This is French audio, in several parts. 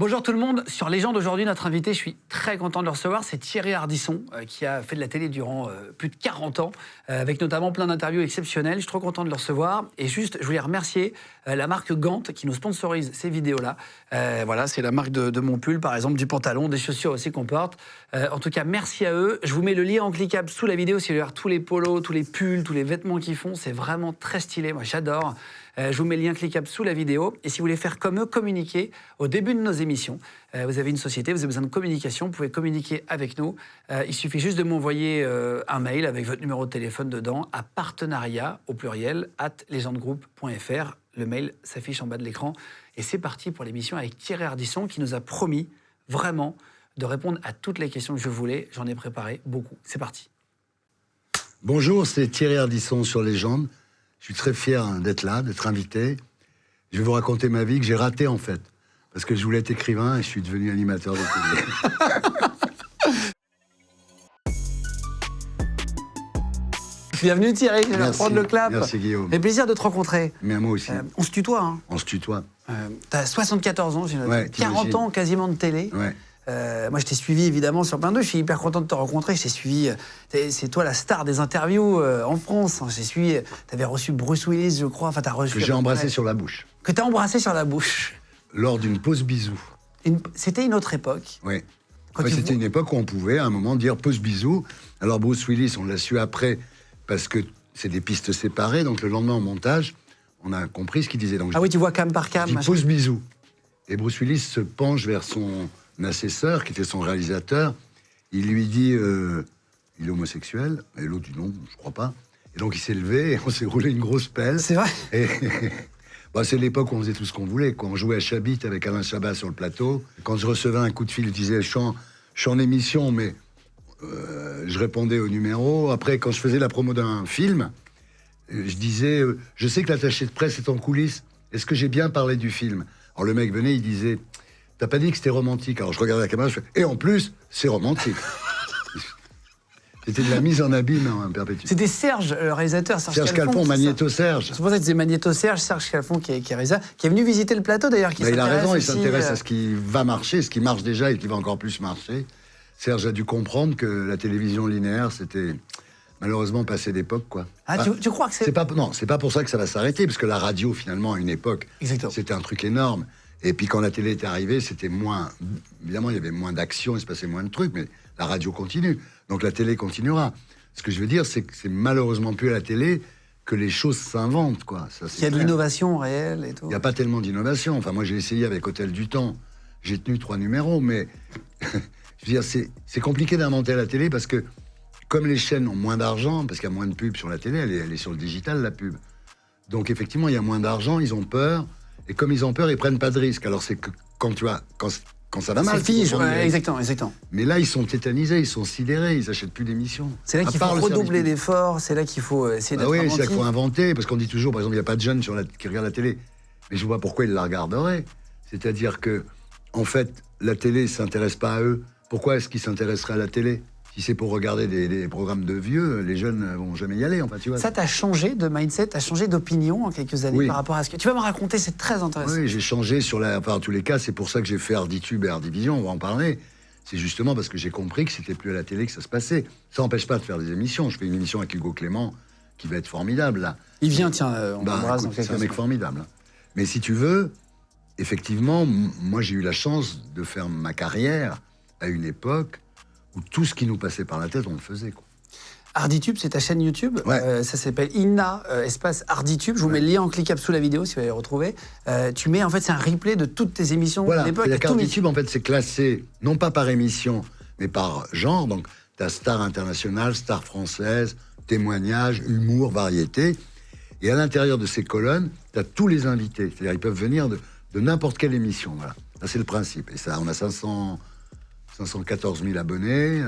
Bonjour tout le monde, sur Légende aujourd'hui, notre invité, je suis très content de le recevoir, c'est Thierry Ardisson, qui a fait de la télé durant plus de 40 ans, avec notamment plein d'interviews exceptionnelles. Je suis trop content de le recevoir. Et juste, je voulais remercier la marque Gant qui nous sponsorise ces vidéos-là. Voilà, c'est la marque de mon pull, par exemple, du pantalon, des chaussures aussi qu'on porte. En tout cas, merci à eux. Je vous mets le lien en cliquable sous la vidéo si vous voulez voir tous les polos, tous les pulls, tous les vêtements qu'ils font. C'est vraiment très stylé, moi j'adore. Je vous mets le lien cliquable sous la vidéo. Et si vous voulez faire comme eux, communiquer au début de nos émissions. Vous avez une société, vous avez besoin de communication, vous pouvez communiquer avec nous. Il suffit juste de m'envoyer un mail avec votre numéro de téléphone dedans à partenariat, au pluriel, @legendegroup.fr. Le mail s'affiche en bas de l'écran. Et c'est parti pour l'émission avec Thierry Ardisson qui nous a promis vraiment de répondre à toutes les questions que je voulais. J'en ai préparé beaucoup. C'est parti. Bonjour, c'est Thierry Ardisson sur Légende. Je suis très fier d'être là, d'être invité. Je vais vous raconter ma vie que j'ai ratée en fait. Parce que je voulais être écrivain et je suis devenu animateur de télé. Bienvenue Thierry, je vais reprendre le clap. Merci Guillaume. C'est plaisir de te rencontrer. Mais à moi aussi. On se tutoie. Hein. On se tutoie. T'as 74 ans, j'ai noté. Ouais, 40 ans quasiment de télé. Ouais. Moi, je t'ai suivi évidemment sur plein de. Je suis hyper content de te rencontrer. Je t'ai suivi. C'est toi la star des interviews en France. J'ai suivi. T'avais reçu Bruce Willis, je crois. Enfin, t'as reçu. Que j'ai embrassé sur la bouche. Que t'as embrassé sur la bouche. Lors d'une pause bisou. C'était une autre époque. Oui. C'était une époque où on pouvait à un moment dire pause bisou. Alors Bruce Willis, on l'a su après parce que c'est des pistes séparées. Donc le lendemain en montage, on a compris ce qu'il disait. Donc, oui, tu vois cam par cam. Je dis pause bisou. Et Bruce Willis se penche vers son assesseur, qui était son réalisateur. Il lui dit il est homosexuel. Et l'autre dit non, je crois pas. Et donc il s'est levé et on s'est roulé une grosse pelle. C'est vrai. Et c'est l'époque où on faisait tout ce qu'on voulait. On jouait à Chabit avec Alain Chabat sur le plateau. Quand je recevais un coup de fil, je disais je suis en émission, mais je répondais au numéro. Après, quand je faisais la promo d'un film, je disais je sais que l'attaché de presse est en coulisses. Est-ce que j'ai bien parlé du film? Alors le mec venait, il disait t'as pas dit que c'était romantique? Alors je regardais la caméra, je fais et en plus, c'est romantique. C'était de la mise en abîme en perpétuité. C'était Serge, le réalisateur. Serge Calfon, Magnéto Serge. C'est pour ça que c'est Magnéto Serge, Serge Calfon qui est réalisateur, qui est venu visiter le plateau d'ailleurs. Il a raison, il s'intéresse à ce qui va marcher, ce qui marche déjà et qui va encore plus marcher. Serge a dû comprendre que la télévision linéaire, c'était malheureusement passé d'époque, quoi. Tu crois que c'est... Non, c'est pas pour ça que ça va s'arrêter, parce que la radio, finalement, à une époque, c'était un truc énorme. Et puis quand la télé est arrivée, c'était moins... Évidemment, il y avait moins d'action, il se passait moins de trucs, mais la radio continue. Donc la télé continuera. Ce que je veux dire, c'est que c'est malheureusement plus à la télé que les choses s'inventent, quoi. Il y a de l'innovation réelle et tout. Il n'y a pas tellement d'innovation. Enfin, moi, j'ai essayé avec Hôtel du Temps. J'ai tenu 3 numéros, mais... je veux dire, c'est compliqué d'inventer à la télé parce que, comme les chaînes ont moins d'argent, parce qu'il y a moins de pub sur la télé, elle est sur le digital, la pub. Donc, effectivement, il y a moins d'argent, ils ont peur. Et comme ils ont peur, ils prennent pas de risques. Alors, c'est que quand tu vois... Quand ça va mal, c'est fige, exactement. Mais là, ils sont tétanisés, ils sont sidérés, ils n'achètent plus d'émissions. C'est là qu'il faut redoubler d'efforts, c'est là qu'il faut essayer d'être inventif. Oui, c'est là qu'il faut inventer, parce qu'on dit toujours, par exemple, il n'y a pas de jeunes qui regardent la télé. Mais je vois pourquoi ils la regarderaient. C'est-à-dire que, en fait, la télé ne s'intéresse pas à eux. Pourquoi est-ce qu'ils s'intéresseraient à la télé? Si c'est pour regarder des programmes de vieux, les jeunes ne vont jamais y aller. Enfin, tu vois. Ça t'a changé de mindset, t'as changé d'opinion en quelques années par rapport à ce que... Tu vas me raconter, c'est très intéressant. Oui, j'ai changé sur la... Enfin, en tous les cas, c'est pour ça que j'ai fait Arditube et Ardivision, on va en parler. C'est justement parce que j'ai compris que c'était plus à la télé que ça se passait. Ça n'empêche pas de faire des émissions. Je fais une émission avec Hugo Clément qui va être formidable, là. Il vient, tiens, on l'embrasse dans quelques C'est un mec formidable. Mais si tu veux, effectivement, moi, j'ai eu la chance de faire ma carrière à une époque où tout ce qui nous passait par la tête, on le faisait, quoi. Arditube, c'est ta chaîne YouTube. Ouais. Ça s'appelle INA, espace Arditube. Je vous mets le lien en cliquable sous la vidéo si vous allez le retrouver. Tu mets, en fait, c'est un replay de toutes tes émissions de l'époque. La carte Arditube, en fait, c'est classé, non pas par émission, mais par genre. Donc, tu as star internationale, star française, témoignage, humour, variété. Et à l'intérieur de ces colonnes, tu as tous les invités. C'est-à-dire, ils peuvent venir de n'importe quelle émission. Voilà. Ça, c'est le principe. Et ça, on a 514 000 abonnés.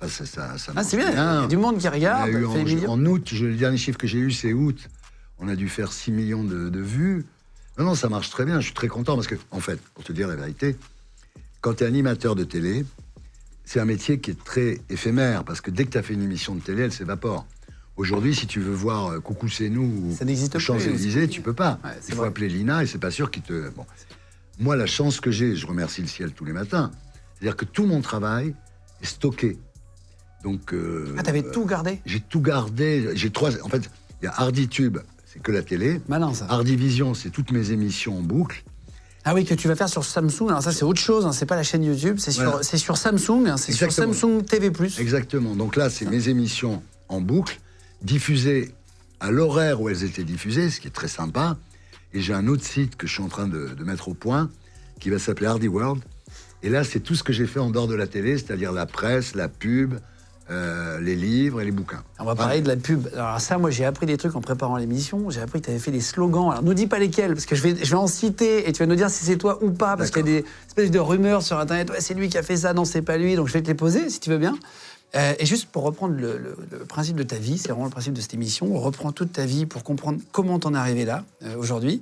C'est bien, il y a du monde qui regarde. En août, le dernier chiffre que j'ai eu, c'est août. On a dû faire 6 millions de vues. Non, ça marche très bien. Je suis très content parce que, en fait, pour te dire la vérité, quand tu es animateur de télé, c'est un métier qui est très éphémère parce que dès que tu as fait une émission de télé, elle s'évapore. Aujourd'hui, si tu veux voir Coucou c'est nous ou Champs-Élysées, tu peux pas. Il faut appeler Lina et c'est pas sûr qu'il te... Bon. moi, la chance que j'ai, je remercie le ciel tous les matins, c'est-à-dire que tout mon travail est stocké. Donc, t'avais tout gardé? J'ai tout gardé. J'ai 3... En fait, il y a HardyTube, c'est que la télé. Malin, ça. Hardyvision, c'est toutes mes émissions en boucle. Ah oui, que tu vas faire sur Samsung. Alors ça, c'est autre chose, hein. C'est pas la chaîne YouTube, c'est Voilà. sur Samsung, hein. C'est sur Exactement. Samsung TV+. Exactement. Donc là, c'est mes émissions en boucle, diffusées à l'horaire où elles étaient diffusées, ce qui est très sympa. Et j'ai un autre site que je suis en train de mettre au point, qui va s'appeler Hardy World. Et là, c'est tout ce que j'ai fait en dehors de la télé, c'est-à-dire la presse, la pub, les livres et les bouquins. On va parler de la pub. Alors ça, moi, j'ai appris des trucs en préparant l'émission. J'ai appris que tu avais fait des slogans. Alors, nous dis pas lesquels, parce que je vais en citer et tu vas nous dire si c'est toi ou pas, parce qu'il y a des espèces de rumeurs sur Internet. Ouais, c'est lui qui a fait ça, non, c'est pas lui. Donc, je vais te les poser, si tu veux bien. Et juste pour reprendre le principe de ta vie, c'est vraiment le principe de cette émission. On reprend toute ta vie pour comprendre comment t'en es arrivé là, aujourd'hui.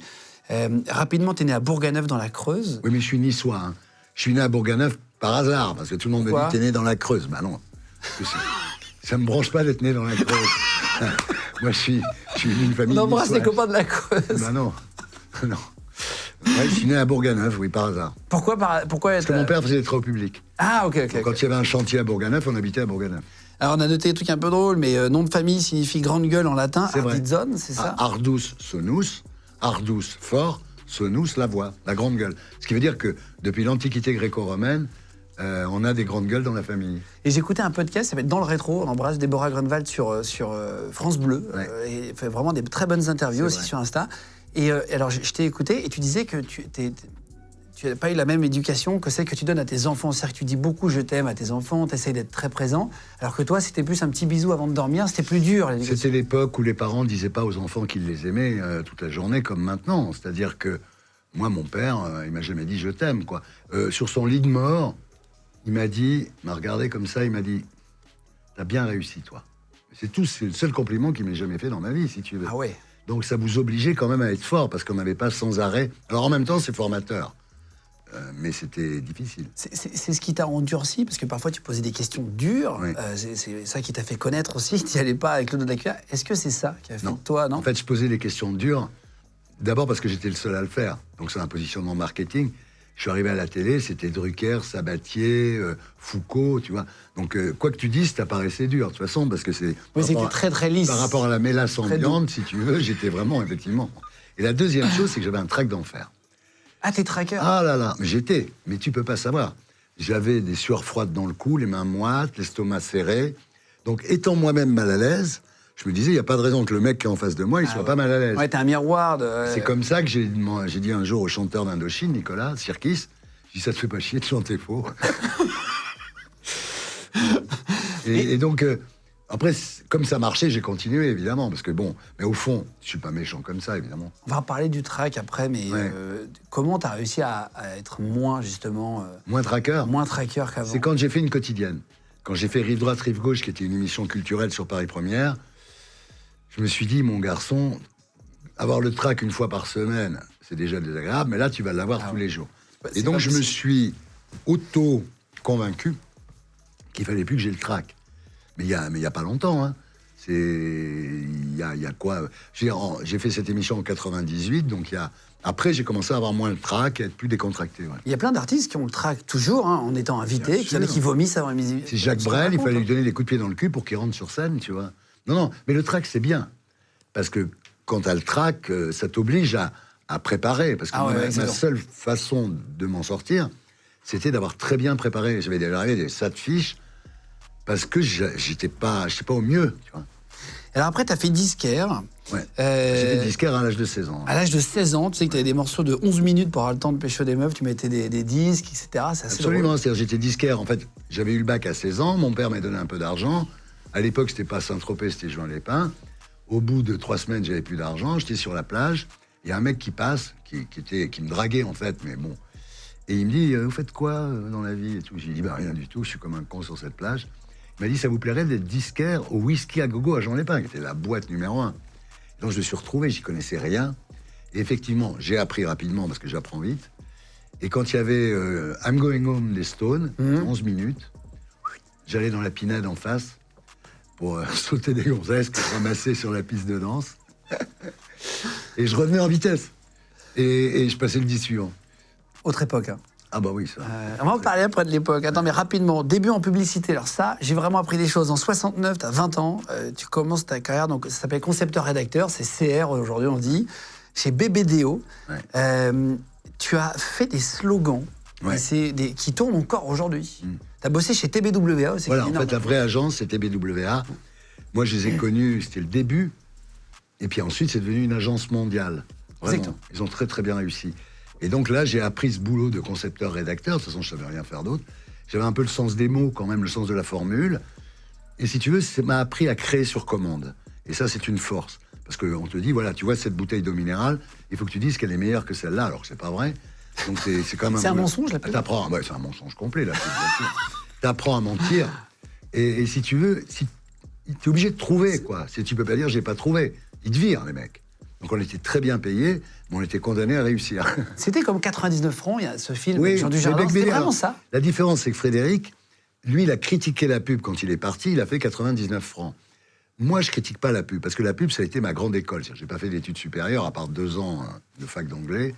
Rapidement, tu es né à Bourganeuf, dans la Creuse. Oui, mais je suis niçois. Hein. Je suis né à Bourganeuf par hasard, parce que tout le monde me Pourquoi dit, t'es né dans la Creuse. Bah non. Ça me branche pas d'être né dans la Creuse. Moi, je suis d'une famille. On embrasse niçoise. les copains de la Creuse. Bah non. Non. Ouais, je suis né à Bourganeuf, oui, par hasard. Pourquoi Parce que mon père faisait des travaux publics. Ah, ok. Donc, quand il y avait un chantier à Bourganeuf, on habitait à Bourganeuf. Alors, on a noté des trucs un peu drôles, mais nom de famille signifie grande gueule en latin. C'est vrai. Ardizzone, c'est ça? Ardus sonus, ardus fort, sonus la voix, la grande gueule. Ce qui veut dire que depuis l'Antiquité gréco-romaine, on a des grandes gueules dans la famille. Et j'écoutais un podcast, ça s'appelle Dans le rétro, on embrasse Déborah Grunewald sur France Bleu, Ouais. et elle fait vraiment des très bonnes interviews C'est aussi vrai. sur Insta. Et alors, je t'ai écouté, et tu disais que tu n'as pas eu la même éducation que celle que tu donnes à tes enfants. C'est-à-dire que tu dis beaucoup je t'aime à tes enfants, tu essayes d'être très présent, alors que toi, c'était plus un petit bisou avant de dormir, c'était plus dur, l'éducation. C'était l'époque où les parents disaient pas aux enfants qu'ils les aimaient toute la journée comme maintenant. C'est-à-dire que moi, mon père, il m'a jamais dit je t'aime, quoi. Sur son lit de mort, il m'a regardé comme ça, il m'a dit t'as bien réussi, toi. C'est le seul compliment qu'il m'ait jamais fait dans ma vie, si tu veux. Ah ouais. Donc ça vous obligeait quand même à être fort, parce qu'on n'avait pas sans arrêt. Alors en même temps, c'est formateur. Mais c'était difficile. C'est ce qui t'a endurci, parce que parfois tu posais des questions dures. Oui. C'est ça qui t'a fait connaître aussi. Tu n'y allais pas avec le dos de la cuillère. Est-ce que c'est ça qui a fait Non. de toi, non? En fait, je posais des questions dures. D'abord parce que j'étais le seul à le faire. Donc c'est un positionnement marketing. Je suis arrivé à la télé, c'était Drucker, Sabatier, Foucault, tu vois. Donc quoi que tu dises, ça paraissait dur, de toute façon, parce que c'est... Oui, c'était très très lisse. Par rapport à la mélasse Très ambiante, si tu veux, j'étais vraiment, effectivement... Et la deuxième chose, c'est que j'avais un trac d'enfer. Ah, t'es tracker. Ah là là, mais tu peux pas savoir. J'avais des sueurs froides dans le cou, les mains moites, l'estomac serré. Donc, étant moi-même mal à l'aise, je me disais, il n'y a pas de raison que le mec qui est en face de moi, il soit pas mal à l'aise. Ouais, t'es un miroir de... C'est comme ça que j'ai dit un jour au chanteur d'Indochine, Nicolas Sirkis, j'ai dit, ça te fait pas chier de chanter faux. et donc, après, comme ça marchait, j'ai continué, évidemment, parce que bon, mais au fond, je suis pas méchant comme ça, évidemment. On va reparler du track après, mais Ouais. comment t'as réussi à être moins, justement... Moins traqueur. moins tracker qu'avant? C'est quand j'ai fait une quotidienne. Quand j'ai fait Rive droite, Rive gauche, qui était une émission culturelle sur Paris Première, je me suis dit, mon garçon, avoir le trac une fois par semaine, c'est déjà désagréable, mais là, tu vas l'avoir tous les jours. C'est Et donc, pas je me possible. suis auto-convaincu qu'il fallait plus que j'ai le trac. Mais il y a pas longtemps, hein. Il y a quoi? J'ai fait cette émission en 98, donc après, j'ai commencé à avoir moins le trac, à être plus décontracté. Ouais. Il y a plein d'artistes qui ont le track toujours, hein, en étant invités, Bien qu'il y en a sûr. qui vomissent avant les C'est Jacques Brel, il fallait lui donner des coups de pied dans le cul pour qu'il rentre sur scène, tu vois. Non, mais le trac, c'est bien. Parce que quand t'as le trac, ça t'oblige à préparer. Parce que Ah ouais, ma excellent. seule façon de m'en sortir, c'était d'avoir très bien préparé. J'avais déjà arrivé des tas de fiches, parce que j'étais pas au mieux, tu vois. Alors après, t'as fait disquaire. Ouais. J'étais disquaire à l'âge de 16 ans. À l'âge de 16 ans, tu sais que t'avais des morceaux de 11 minutes pour avoir le temps de pécho des meufs, tu mettais des disques, etc. C'est assez Absolument, drôle. c'est-à-dire j'étais disquaire. En fait, j'avais eu le bac à 16 ans, mon père m'a donné un peu d'argent. À l'époque, c'était pas Saint-Tropez, c'était Juan-les-Pins. Au bout de 3 semaines, j'avais plus d'argent, j'étais sur la plage. Il y a un mec qui passe, qui me draguait en fait, mais bon. Et il me dit, vous faites quoi dans la vie et tout. J'ai dit, bah rien du tout, je suis comme un con sur cette plage. Il m'a dit, ça vous plairait d'être disquaire au Whisky à Gogo à Jean-Lépin, qui était la boîte numéro 1. Donc je me suis retrouvé, j'y connaissais rien. Et effectivement, j'ai appris rapidement, parce que j'apprends vite. Et quand il y avait I'm Going Home des Stones, 11 minutes, j'allais dans la pinade en face pour sauter des gonzesses que je ramassais sur la piste de danse. Et je revenais en vitesse. Et je passais le disque suivant. Autre époque. Hein. Ah bah oui, ça. On va en parler après de l'époque. Attends, mais rapidement, début en publicité. Alors ça, j'ai vraiment appris des choses. En 69, tu as 20 ans, tu commences ta carrière, donc ça s'appelle concepteur-rédacteur, c'est CR aujourd'hui on dit, chez BBDO. Ouais. Tu as fait des slogans qui tournent encore aujourd'hui. Tu as bossé chez TBWA aussi. Voilà, en fait, la vraie agence, c'est TBWA. Moi, je les ai connus, c'était le début. Et puis ensuite, c'est devenu une agence mondiale. Vraiment, exactement. Ils ont très, très bien réussi. Et donc là, j'ai appris ce boulot de concepteur-rédacteur. De toute façon, je ne savais rien faire d'autre. J'avais un peu le sens des mots, quand même, le sens de la formule. Et si tu veux, ça m'a appris à créer sur commande. Et ça, c'est une force. Parce qu'on te dit, voilà, tu vois cette bouteille d'eau minérale, il faut que tu dises qu'elle est meilleure que celle-là, alors que c'est pas vrai. Donc c'est quand même c'est un mensonge, là. T'apprends, ouais, c'est un mensonge complet, là. T'apprends à mentir. Et si tu veux, t'es obligé de trouver, quoi. Si tu peux pas dire, j'ai pas trouvé. Ils te virent, les mecs. Donc on était très bien payés, mais on était condamnés à réussir. C'était comme 99 francs, il y a ce film, oui, Jean Dujardin, c'était vraiment ça. La différence, c'est que Frédéric, lui, il a critiqué la pub quand il est parti, il a fait 99 francs. Moi, je critique pas la pub, parce que la pub, ça a été ma grande école. J'ai pas fait d'études supérieures, à part 2 ans de fac d'anglais.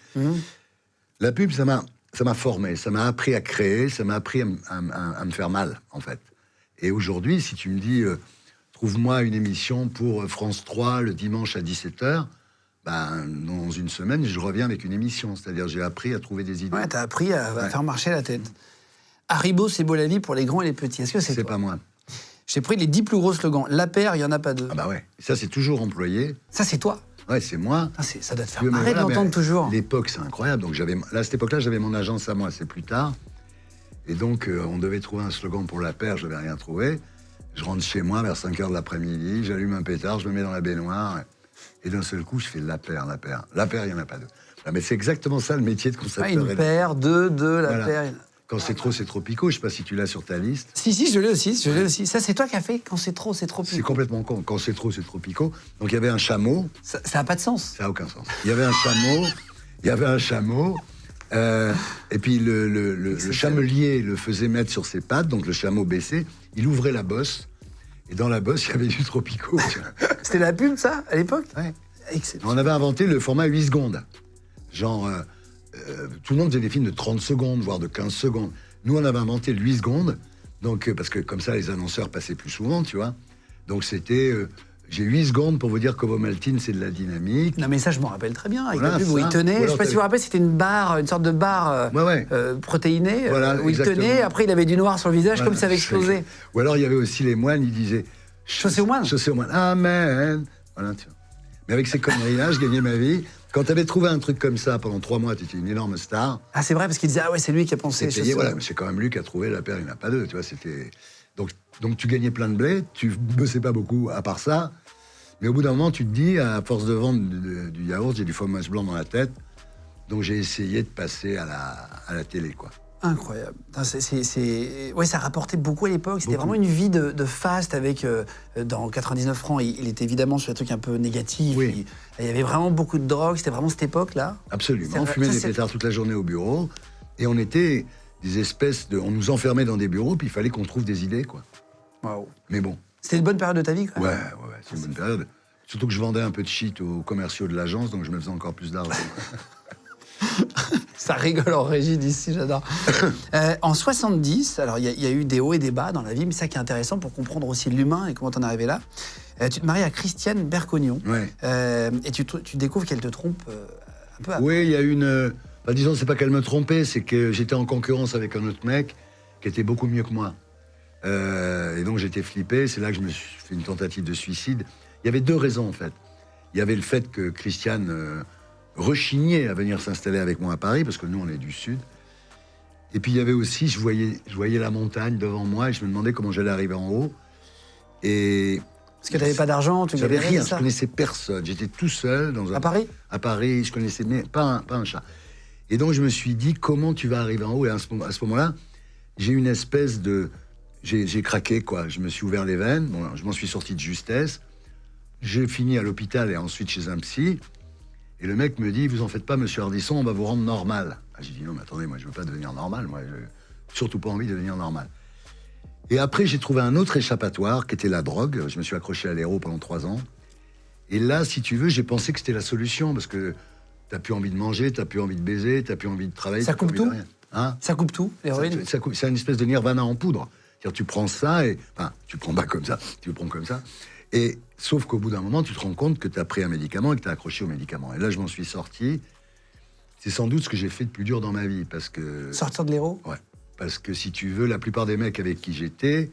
La pub, ça m'a formé, ça m'a appris à créer, ça m'a appris à me faire mal, en fait. Et aujourd'hui, si tu me dis, trouve-moi une émission pour France 3 le dimanche à 17h, ben, dans une semaine, je reviens avec une émission. C'est-à-dire, j'ai appris à trouver des idées. Ouais, t'as appris à faire marcher la tête. Haribo, c'est beau la vie pour les grands et les petits. Est-ce que c'est pas moi. J'ai pris les 10 plus gros slogans. La paire, il n'y en a pas 2. Ah bah ouais, ça c'est toujours employé. Ça c'est toi. Ouais, c'est moi. Ah, ça doit te faire marrer de l'entendre toujours. L'époque, c'est incroyable. Donc à cette époque-là, j'avais mon agence à moi, c'est plus tard. Et donc, on devait trouver un slogan pour la paire, je n'avais rien trouvé. Je rentre chez moi vers 5h de l'après-midi, j'allume un pétard, je me mets dans la baignoire. Et d'un seul coup, je fais la paire, la paire. La paire, il n'y en a pas 2. Ah, mais c'est exactement ça le métier de concepteur. Une paire, deux, la paire. Quand c'est trop pico, je sais pas si tu l'as sur ta liste. Si, je l'ai aussi, Ça, c'est toi qui as fait quand c'est trop pico. C'est complètement con. Quand c'est trop pico. Donc, il y avait un chameau. Ça n'a pas de sens. Ça n'a aucun sens. Il y avait un chameau. Et puis, le chamelier le faisait mettre sur ses pattes, donc le chameau baissé. Il ouvrait la bosse. Et dans la bosse, il y avait du Tropico. C'était la pub, ça, à l'époque? Ouais. On avait inventé le format 8 secondes. Genre, tout le monde faisait des films de 30 secondes, voire de 15 secondes. Nous, on avait inventé le 8 secondes, donc, parce que comme ça, les annonceurs passaient plus souvent, tu vois. Donc, c'était... j'ai 8 secondes pour vous dire qu'Ovomaltine, c'est de la dynamique. Non, mais ça, je m'en rappelle très bien. Avec la pub où il tenait, je ne sais pas si vous vous rappelez, c'était une barre, une sorte de barre protéinée, où il tenait. Après, il avait du noir sur le visage, comme ça avait explosé. Ou alors, il y avait aussi les moines, ils disaient... Chaussée aux moines. Chaussée aux moines. Amen. Voilà, tu vois. Mais avec ces conneries-là, je gagnais ma vie. Quand tu avais trouvé un truc comme ça pendant 3 mois, tu étais une énorme star. Ah, c'est vrai, parce qu'il disait, ah ouais, c'est lui qui a pensé. C'est payé, voilà, mais c'est quand même lui qui a trouvé la paire, il n'y en a pas 2, tu vois, c'était... Donc tu gagnais plein de blé, tu bossais pas beaucoup à part ça, mais au bout d'un moment, tu te dis, à force de vendre du yaourt, j'ai du fromage blanc dans la tête, donc j'ai essayé de passer à la télé, quoi. Incroyable. Ouais, ça rapportait beaucoup à l'époque. C'était vraiment une vie de faste avec, dans 99 francs, il était évidemment sur des trucs un peu négatifs. Oui. Il y avait vraiment beaucoup de drogue. C'était vraiment cette époque-là. Absolument. On fumait des pétards toute la journée au bureau. Et on était des espèces de... On nous enfermait dans des bureaux, puis il fallait qu'on trouve des idées, quoi. Waouh. Mais bon. C'était une bonne période de ta vie, quoi. Ouais, c'est une bonne période. Surtout que je vendais un peu de shit aux commerciaux de l'agence, donc je me faisais encore plus d'argent. Ça rigole en régie d'ici, j'adore. En 70, alors il y a eu des hauts et des bas dans la vie, mais ça qui est intéressant pour comprendre aussi l'humain et comment t'en es arrivé là. Tu te maries à Christiane Bercognon, et tu découvres qu'elle te trompe un peu après. Oui, il y a une... disons, c'est pas qu'elle me trompait, c'est que j'étais en concurrence avec un autre mec qui était beaucoup mieux que moi. Et donc j'étais flippé, c'est là que je me suis fait une tentative de suicide. Il y avait 2 raisons, en fait. Il y avait le fait que Christiane... rechignait à venir s'installer avec moi à Paris, parce que nous, on est du Sud. Et puis, il y avait aussi, je voyais la montagne devant moi, et je me demandais comment j'allais arriver en haut. Et... Parce que tu n'avais pas d'argent, tu J'avais rien, je connaissais personne. J'étais tout seul. À Paris? À Paris, je connaissais pas un chat. Et donc, je me suis dit, comment tu vas arriver en haut? Et à ce moment-là, j'ai une espèce de... J'ai craqué, quoi. Je me suis ouvert les veines, bon, je m'en suis sorti de justesse. J'ai fini à l'hôpital et ensuite chez un psy. Et le mec me dit, vous en faites pas, monsieur Ardisson, on va vous rendre normal. Ah, j'ai dit, non, mais attendez, moi, je veux pas devenir normal. Moi, j'ai surtout pas envie de devenir normal. Et après, j'ai trouvé un autre échappatoire, qui était la drogue. Je me suis accroché à l'héros pendant 3 ans. Et là, si tu veux, j'ai pensé que c'était la solution, parce que T'as plus envie de manger, t'as plus envie de baiser, t'as plus envie de travailler. Ça coupe tout. Hein, ça coupe tout, l'héroïne. C'est une espèce de nirvana en poudre. C'est-à-dire, tu prends ça et... Enfin, tu prends pas comme ça, tu le prends comme ça. Et sauf qu'au bout d'un moment, tu te rends compte que tu as pris un médicament et que tu as accroché au médicament. Et là, je m'en suis sorti. C'est sans doute ce que j'ai fait de plus dur dans ma vie, parce que... Sortir de l'héros. Ouais. Parce que si tu veux, la plupart des mecs avec qui j'étais,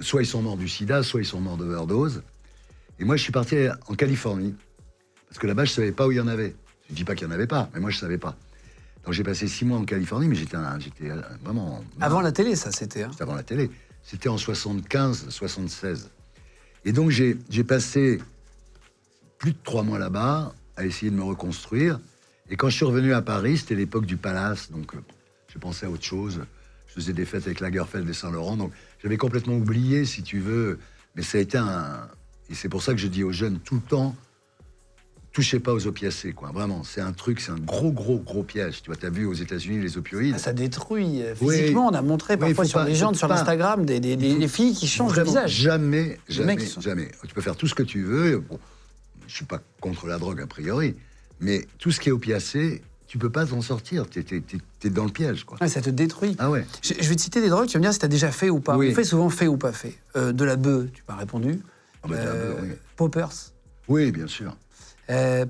soit ils sont morts du sida, soit ils sont morts d'overdose. Et moi, je suis parti en Californie. Parce que là-bas, je savais pas où il y en avait. Je dis pas qu'il y en avait pas, mais moi, je savais pas. Donc j'ai passé 6 mois en Californie, mais j'étais vraiment... Avant la télé, ça, c'était. Hein. C'était avant la télé. C'était en 75, 76. Et donc j'ai passé plus de 3 mois là-bas à essayer de me reconstruire. Et quand je suis revenu à Paris, c'était l'époque du Palace, donc je pensais à autre chose. Je faisais des fêtes avec Lagerfeld et Saint-Laurent, donc j'avais complètement oublié, si tu veux. Mais ça a été un... Et c'est pour ça que je dis aux jeunes tout le temps, touchez pas aux opiacés, quoi. Vraiment, c'est un truc, c'est un gros piège. Tu vois, t'as vu aux États-Unis les opioïdes. Ah, ça détruit physiquement. Oui. On a montré parfois sur les gens sur Instagram des filles qui changent de visage. Jamais. Tu peux faire tout ce que tu veux. Bon, je suis pas contre la drogue a priori, mais tout ce qui est opiacé, tu peux pas t'en sortir. T'es dans le piège, quoi. Ouais, ça te détruit. Ah ouais. Je vais te citer des drogues. Tu vas me dire si t'as déjà fait ou pas. Oui. On fait souvent fait ou pas fait. De la bœuf, tu m'as répondu. Ah bah, de la bœuf, oui. Poppers. Oui, bien sûr.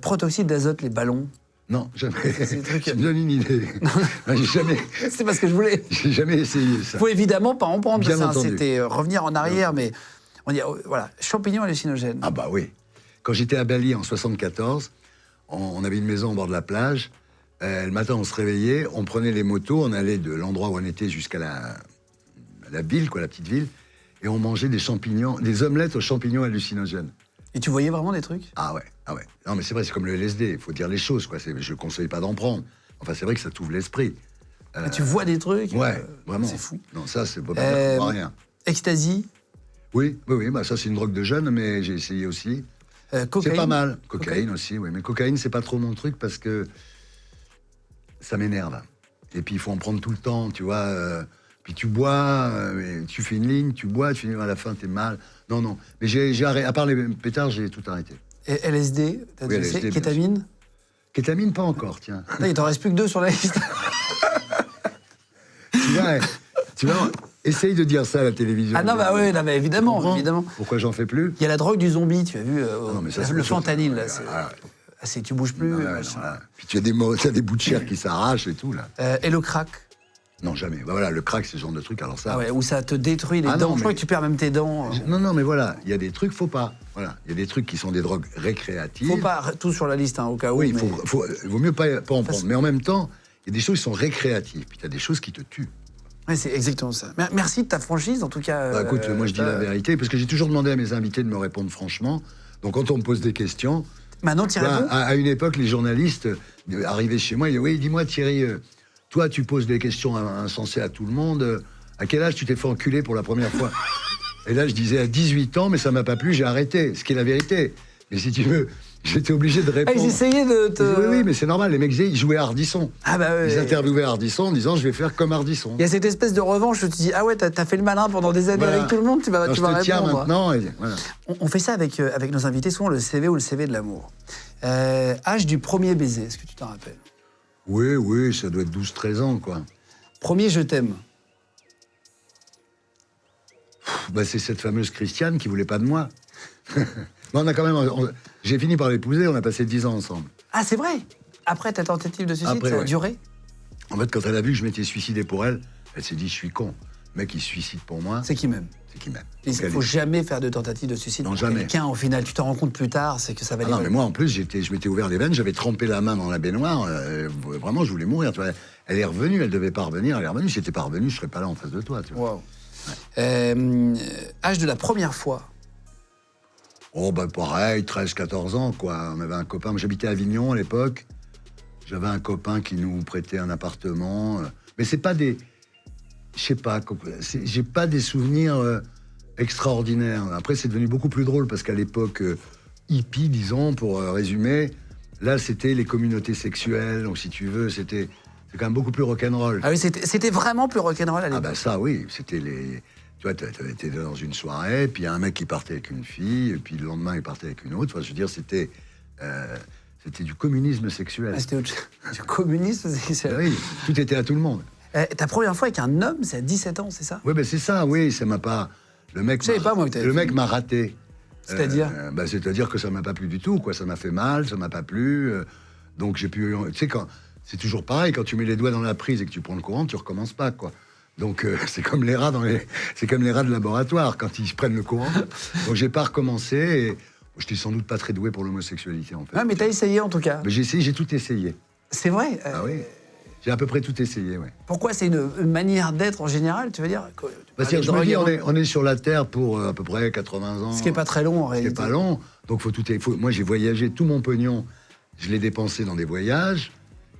Protoxyde d'azote, les ballons. Non, jamais. Ça me donne une idée. J'ai jamais. C'est pas ce que je voulais. J'ai jamais essayé ça. Faut évidemment pas en prendre. Bien ça, entendu. C'était revenir en arrière, mais on dit voilà, champignons hallucinogènes. Ah bah oui. Quand j'étais à Bali en 74, on avait une maison au bord de la plage. Le matin, on se réveillait, on prenait les motos, on allait de l'endroit où on était jusqu'à la ville, quoi, la petite ville, et on mangeait des champignons, des omelettes aux champignons hallucinogènes. Et tu voyais vraiment des trucs ? Ah ouais. Non, mais c'est vrai, c'est comme le LSD, il faut dire les choses, quoi. Je ne conseille pas d'en prendre. Enfin, c'est vrai que ça t'ouvre l'esprit. Tu vois des trucs ? Ouais, vraiment. C'est fou. Non, ça, c'est pas rien. Ecstasy ? Oui, bah, ça, c'est une drogue de jeune, mais j'ai essayé aussi. Cocaïne ? C'est pas mal. Cocaïne aussi, oui. Mais cocaïne, c'est pas trop mon truc parce que ça m'énerve. Et puis, il faut en prendre tout le temps, tu vois. Puis tu bois, tu fais une ligne, tu bois, tu finis à la fin, t'es mal. Non. Mais j'ai arrêté. À part les pétards, j'ai tout arrêté. Et LSD, oui, LSD, kétamine ? Kétamine, pas encore, tiens. Non, il t'en reste plus que 2 sur la liste. tu vois, essaye de dire ça à la télévision. Ah non, bah oui, non, mais évidemment. Pourquoi j'en fais plus ? Il y a la drogue du zombie, tu as vu, non, mais ça, le fentanyl, là. Tu bouges plus. Puis tu as des bouts de chair qui s'arrachent et tout, là. Et le crack ? Non, jamais. Bah voilà, le crack, c'est ce genre de truc. Alors ça. Ah ouais, où ça te détruit les dents. Non, je crois que tu perds même tes dents. Non, mais voilà, il y a des trucs, faut pas. Voilà, il y a des trucs qui sont des drogues récréatives. Faut pas tout sur la liste, hein, au cas où. Oui, il vaut mieux pas en prendre. Mais en même temps, il y a des choses qui sont récréatives. Puis tu as des choses qui te tuent. Oui, c'est exactement ça. Merci de ta franchise, en tout cas. Bah, écoute, moi je dis la vérité, parce que j'ai toujours demandé à mes invités de me répondre franchement. Donc quand on me pose des questions. Maintenant, tu réponds ? À une époque, les journalistes arrivaient chez moi, ils disaient oui, dis-moi Thierry. Toi, tu poses des questions insensées à tout le monde. À quel âge tu t'es fait enculer pour la première fois ? Et là, je disais à 18 ans, mais ça m'a pas plu, j'ai arrêté. Ce qui est la vérité. Mais si tu veux, j'étais obligé de répondre. Ils essayaient de te... Oui, mais c'est normal. Les mecs disaient, ils jouaient à Ardisson. Ah bah oui. Ils interviewaient Ardisson en disant, je vais faire comme Ardisson. Il y a cette espèce de revanche où tu dis, ah ouais, t'as fait le malin pendant des années avec tout le monde, tu vas répondre. Tiens maintenant. Et voilà. On fait ça avec nos invités, souvent le CV ou le CV de l'amour. Âge du premier baiser, est-ce que tu t'en rappelles ? Oui, ça doit être 12-13 ans, quoi. Premier je t'aime. Bah, c'est cette fameuse Christiane qui voulait pas de moi. On a quand même... J'ai fini par l'épouser, on a passé 10 ans ensemble. Ah, c'est vrai ? Après ta tentative de suicide, ça a duré ? En fait, quand elle a vu que je m'étais suicidé pour elle, elle s'est dit, je suis con. Le mec, il se suicide pour moi. C'est qui m'aime. C'est qui m'aime. Il ne faut jamais faire de tentative de suicide non, pour jamais. quelqu'un. Au final, tu t'en rends compte plus tard, c'est que ça va aller. Non, mais moi, en plus, je m'étais ouvert les veines, j'avais trempé la main dans la baignoire. Vraiment, je voulais mourir. Tu vois. Elle est revenue, elle devait pas revenir, elle est revenue. Si j'étais pas revenu, je serais pas là en face de toi. Tu vois. Wow. Ouais. Âge de la première fois. Oh, bah pareil, 13-14 ans, quoi. On avait un copain, j'habitais à Avignon à l'époque. J'avais un copain qui nous prêtait un appartement. Mais c'est pas des... Je sais pas, j'ai pas des souvenirs extraordinaires. Après, c'est devenu beaucoup plus drôle, parce qu'à l'époque hippie, disons, pour résumer, là, c'était les communautés sexuelles. Donc, si tu veux, c'est quand même beaucoup plus rock'n'roll. Ah oui, c'était vraiment plus rock'n'roll à l'époque. Ah bah ça, oui. C'était les... Tu vois, t'étais dans une soirée, puis il y a un mec qui partait avec une fille, et puis le lendemain, il partait avec une autre. Enfin, je veux dire, c'était C'était du communisme sexuel. Ah, c'était du communisme. Oui, tout était à tout le monde. Ta première fois avec un homme, c'est à 17 ans, c'est ça? Oui, ben c'est ça, oui, ça m'a pas... Le mec m'a raté. C'est-à-dire c'est-à-dire que ça m'a pas plu du tout, quoi. Ça m'a fait mal, ça m'a pas plu. Donc j'ai pu... Tu sais, c'est toujours pareil, quand tu mets les doigts dans la prise et que tu prends le courant, tu recommences pas, quoi. Donc c'est comme les rats c'est comme les rats de laboratoire quand ils prennent le courant. Donc j'ai pas recommencé et j'étais sans doute pas très doué pour l'homosexualité, en fait. Ah, mais t'as essayé en tout cas. Mais j'ai essayé, j'ai tout essayé. C'est vrai. Ah oui. J'ai à peu près tout essayé, ouais. Pourquoi? C'est une manière d'être en général, tu veux dire? Parce que je me dis, on est sur la Terre pour à peu près 80 ans. Ce qui n'est pas très long en réalité. Ce qui n'est pas long. Donc moi, j'ai voyagé, tout mon pognon, je l'ai dépensé dans des voyages.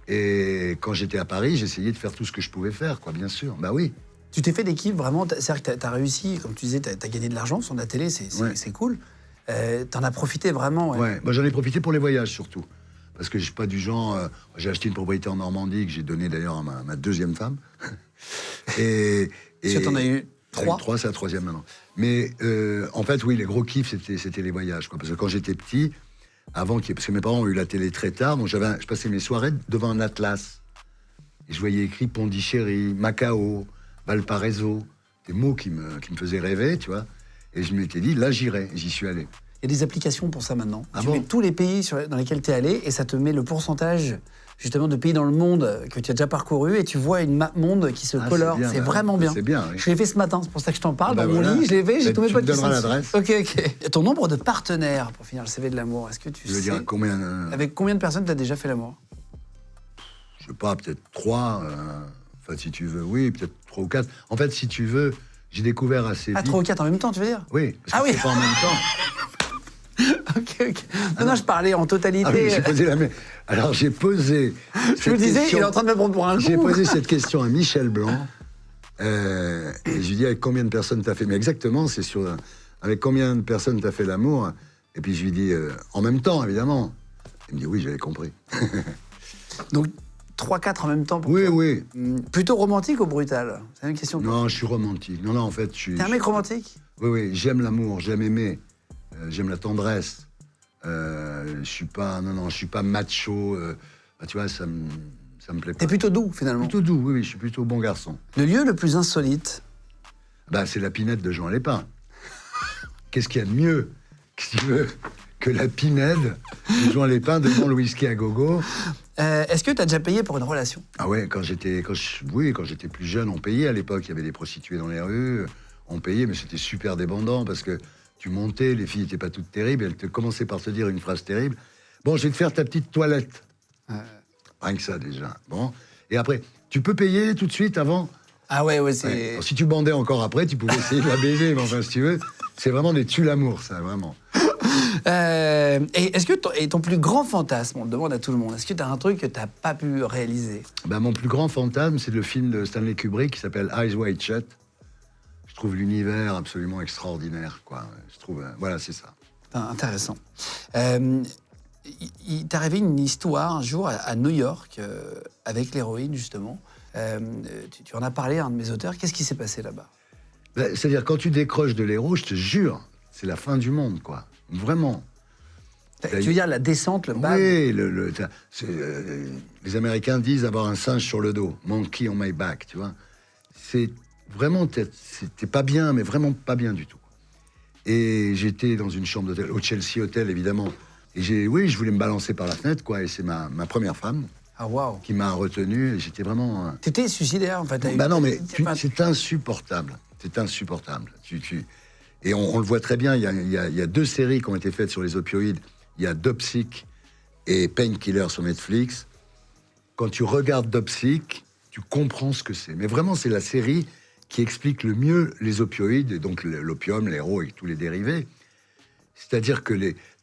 Et quand j'étais à Paris, j'essayais de faire tout ce que je pouvais faire, quoi, bien sûr. Bah oui. Tu t'es fait d'équipe, vraiment. C'est-à-dire que tu as réussi, comme tu disais, tu as gagné de l'argent sur la télé, c'est cool. T'en as profité vraiment. Ouais, bah, j'en ai profité pour les voyages surtout. Parce que je suis pas du genre. J'ai acheté une propriété en Normandie que j'ai donnée d'ailleurs à ma deuxième femme. et t'en as eu 3 3, c'est la troisième maintenant. Mais en fait, oui, les gros kiffs, c'était les voyages, quoi. Parce que quand j'étais petit, parce que mes parents ont eu la télé très tard, donc je passais mes soirées devant un atlas. Et je voyais écrit Pondichéry, Macao, Valparaiso, des mots qui me faisaient rêver, tu vois. Et je m'étais dit, là, j'irai. J'y suis allé. Il y a des applications pour ça maintenant. Tu bon mets tous les pays dans lesquels tu es allé et ça te met le pourcentage justement de pays dans le monde que tu as déjà parcouru et tu vois une map monde qui se colore. C'est vraiment bien. C'est bien, oui. Je l'ai fait ce matin, c'est pour ça que je t'en parle. Bah dans mon lit, je l'ai fait, j'ai tous mes potes qui sont l'adresse. Ok. Ton nombre de partenaires, pour finir le CV de l'amour, est-ce que tu sais dire combien avec combien de personnes tu as déjà fait l'amour? Je sais pas, peut-être 3. Enfin, si tu veux, oui, peut-être 3 ou 4. En fait, si tu veux, j'ai découvert assez vite... 3 ou 4 en même temps, tu veux dire? Oui, parce que c'est pas en même temps. Ok. Non, je parlais en totalité. Ah oui, j'ai posé Alors, j'ai posé... Je me disais, il est en train de me prendre pour un con. J'ai posé cette question à Michel Blanc. Et je lui ai dit, avec combien de personnes t'as fait... Mais exactement, c'est sur... Avec combien de personnes t'as fait l'amour? Et puis, je lui dis, en même temps, évidemment. Il me dit, oui, j'avais compris. Donc, 3-4 en même temps pour Oui, toi. oui. Plutôt romantique ou brutal? C'est une question. Non, je suis romantique. Non, en fait, je suis... T'es un mec romantique? Oui, j'aime l'amour, j'aime aimer. J'aime la tendresse. Je suis pas macho. Tu vois, ça me plaît pas. T'es plutôt doux, finalement. Plutôt doux, oui, je suis plutôt bon garçon. Le lieu le plus insolite? Bah, c'est la pinède de Jean Lépin. Qu'est-ce qu'il y a de mieux, si tu veux, que la pinède de Jean Lépin devant le whisky à gogo? Est-ce que t'as déjà payé pour une relation? Ah ouais, quand j'étais plus jeune, on payait à l'époque. Il y avait des prostituées dans les rues, on payait, mais c'était super débandant parce que tu montais, les filles n'étaient pas toutes terribles, elles te commençaient par te dire une phrase terrible. Bon, je vais te faire ta petite toilette. Rien que ça, déjà. Bon. Et après, tu peux payer tout de suite avant? Ah ouais, c'est... Ouais. Alors, si tu bandais encore après, tu pouvais essayer de la baiser, mais enfin, si tu veux, c'est vraiment des tue-l'amour, ça, vraiment. Et est-ce que ton plus grand fantasme, on le demande à tout le monde, est-ce que tu as un truc que tu n'as pas pu réaliser? Mon plus grand fantasme, c'est le film de Stanley Kubrick qui s'appelle Eyes Wide Shut. Je trouve l'univers absolument extraordinaire, quoi. Je trouve, voilà, c'est ça. Intéressant. Il t'est arrivé une histoire un jour à New York avec l'héroïne, justement. Tu en as parlé à un de mes auteurs. Qu'est-ce qui s'est passé là-bas? C'est-à-dire, quand tu décroches de l'héros, je te jure, c'est la fin du monde, quoi. Vraiment. Tu veux dire la descente, le bas? Oui, les Américains disent avoir un singe sur le dos, monkey on my back, tu vois. C'est vraiment, t'es pas bien, mais vraiment pas bien du tout. Et j'étais dans une chambre d'hôtel, au Chelsea Hotel, évidemment. Et je voulais me balancer par la fenêtre, quoi. Et c'est ma première femme qui m'a retenu. Et j'étais vraiment... T'étais suicidaire, en fait. Non, mais c'est insupportable. C'est insupportable. Et on le voit très bien, il y a 2 séries qui ont été faites sur les opioïdes. Il y a Dopsic et Painkiller sur Netflix. Quand tu regardes Dopsic, tu comprends ce que c'est. Mais vraiment, c'est la série qui explique le mieux les opioïdes, et donc l'opium, l'héros et tous les dérivés. C'est-à-dire que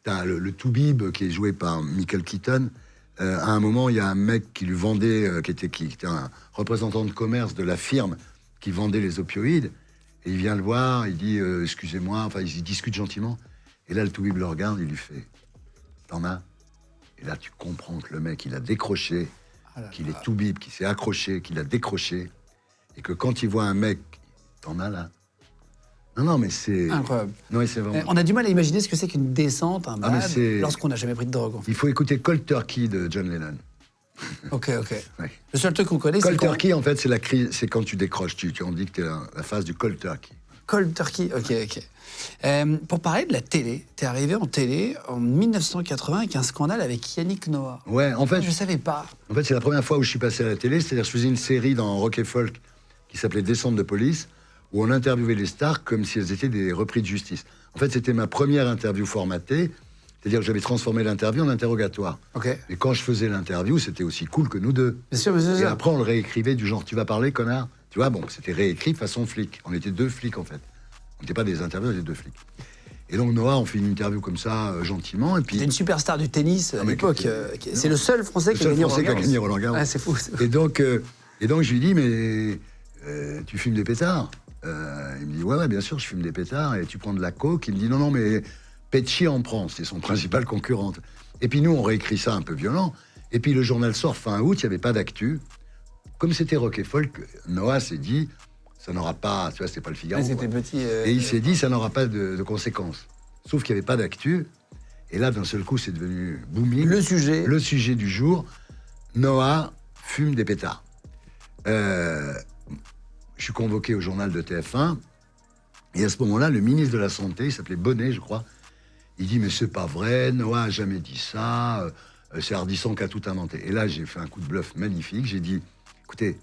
t'as le Toubib qui est joué par Michael Keaton. À un moment, il y a un mec qui lui vendait, qui était un représentant de commerce de la firme qui vendait les opioïdes. Et il vient le voir, il dit excusez-moi, enfin ils discutent gentiment. Et là, le Toubib le regarde, il lui fait t'en as? Et là, tu comprends que le mec, il a décroché, qu'il est Toubib, qu'il s'est accroché, qu'il a décroché. Et que quand il voit un mec, t'en as là? Non, mais c'est... Incroyable. Non, mais c'est vraiment... On a du mal à imaginer ce que c'est qu'une descente, un Ah, mais bad, c'est- lorsqu'on n'a jamais pris de drogue. En fait. Il faut écouter Cold Turkey de John Lennon. Ok. Ouais. Le seul truc qu'on connaît, c'est Cold qu'on... Turkey, en fait, c'est la crise, c'est quand tu décroches, on dit que tu es la phase du Cold Turkey. Cold Turkey, ok. Pour parler de la télé, t'es arrivé en télé en 1980 avec un scandale avec Yannick Noah. Ouais, en fait, Je savais pas. c'est la première fois où je suis passé à la télé, c'est-à-dire je faisais une série dans Rock et Folk qui s'appelait Descente de police, où on interviewait les stars comme si elles étaient des repris de justice. En fait, c'était ma première interview formatée, c'est-à-dire que j'avais transformé l'interview en interrogatoire. Ok. Et quand je faisais l'interview, c'était aussi cool que nous deux. Bien sûr. Et après, on le réécrivait du genre, tu vas parler, connard. Tu vois, bon, c'était réécrit façon flic. On était 2 flics, en fait. On n'était pas des interviews, on était 2 flics. Et donc, Noah, on fait une interview comme ça, gentiment, et puis... C'était une superstar du tennis à mais l'époque. C'est le seul Français qui a gagné Roland Garros. Ah, c'est fou. Et donc, je lui dis, mais tu fumes des pétards? Il me dit, ouais, bien sûr, je fume des pétards. Et tu prends de la coke? Il me dit, non, mais Pecci en prend. C'est son principal concurrent. Et puis nous, on réécrit ça un peu violent. Et puis le journal sort fin août, il n'y avait pas d'actu. Comme c'était Rock et Folk, Noah s'est dit, ça n'aura pas... Tu vois, c'était pas le Figaro. C'était petit. Et il s'est dit, ça n'aura pas de conséquences. Sauf qu'il n'y avait pas d'actu. Et là, d'un seul coup, c'est devenu booming. Le sujet. Le sujet du jour, Noah fume des pétards. Je suis convoqué au journal de TF1. Et à ce moment-là, le ministre de la Santé, il s'appelait Bonnet, je crois, il dit, mais c'est pas vrai, Noah a jamais dit ça, c'est Ardisson qui a tout inventé. Et là, j'ai fait un coup de bluff magnifique. J'ai dit, écoutez,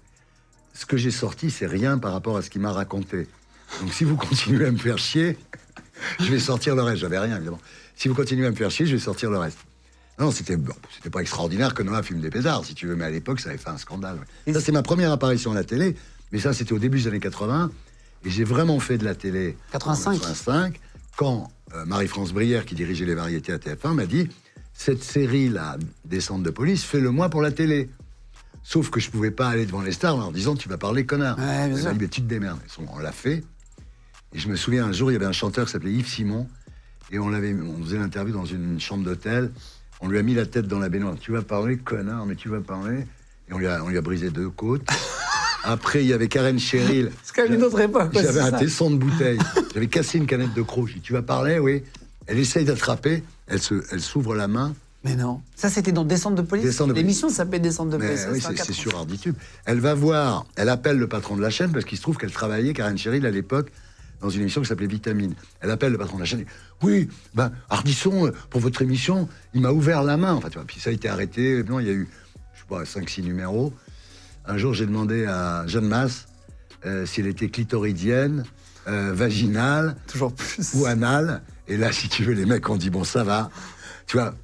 ce que j'ai sorti, c'est rien par rapport à ce qu'il m'a raconté. Donc si vous continuez à me faire chier, je vais sortir le reste. J'avais rien, évidemment. Si vous continuez à me faire chier, je vais sortir le reste. Non, c'était pas extraordinaire que Noah fume des pétards, si tu veux, mais à l'époque, ça avait fait un scandale. Ouais. Ça, c'est ma première apparition à la télé, mais ça, c'était au début des années 80, et j'ai vraiment fait de la télé 85, quand Marie-France Brière, qui dirigeait les variétés à TF1, m'a dit, cette série-là, Descente de police, fais-le-moi pour la télé. Sauf que je pouvais pas aller devant les stars en leur disant, tu vas parler, connard. Ouais, bien Elle sûr. m'a dit, mais tu te démerdes. On l'a fait, et je me souviens, un jour, il y avait un chanteur qui s'appelait Yves Simon, et on faisait l'interview dans une chambre d'hôtel. On lui a mis la tête dans la baignoire. Tu vas parler, connard, mais tu vas parler. Et on lui a brisé 2 côtes. Après, il y avait Karen Cheryl. C'est quand même une autre époque. J'avais c'est un ça. tesson de bouteille. J'avais cassé une canette de croc. J'ai dit, tu vas parler, oui. Elle essaye d'attraper. Elle s'ouvre la main. Mais non. Ça, c'était dans Descente de police. Descente de police. L'émission s'appelait Descente de Mais police. oui, c'est sur Arditube. Elle va voir, elle appelle le patron de la chaîne parce qu'il se trouve qu'elle travaillait, Karen Cheryl, à l'époque, dans une émission qui s'appelait Vitamine. Elle appelle le patron de la chaîne. Oui, Ardisson, pour votre émission, il m'a ouvert la main. Enfin, tu vois, puis ça a été arrêté. Non, il y a eu, je sais pas, 5-6 numéros. Un jour, j'ai demandé à Jeanne Masse si elle était clitoridienne, vaginale Toujours plus. ou anale. Et là, si tu veux, les mecs ont dit, bon, ça va. Tu vois,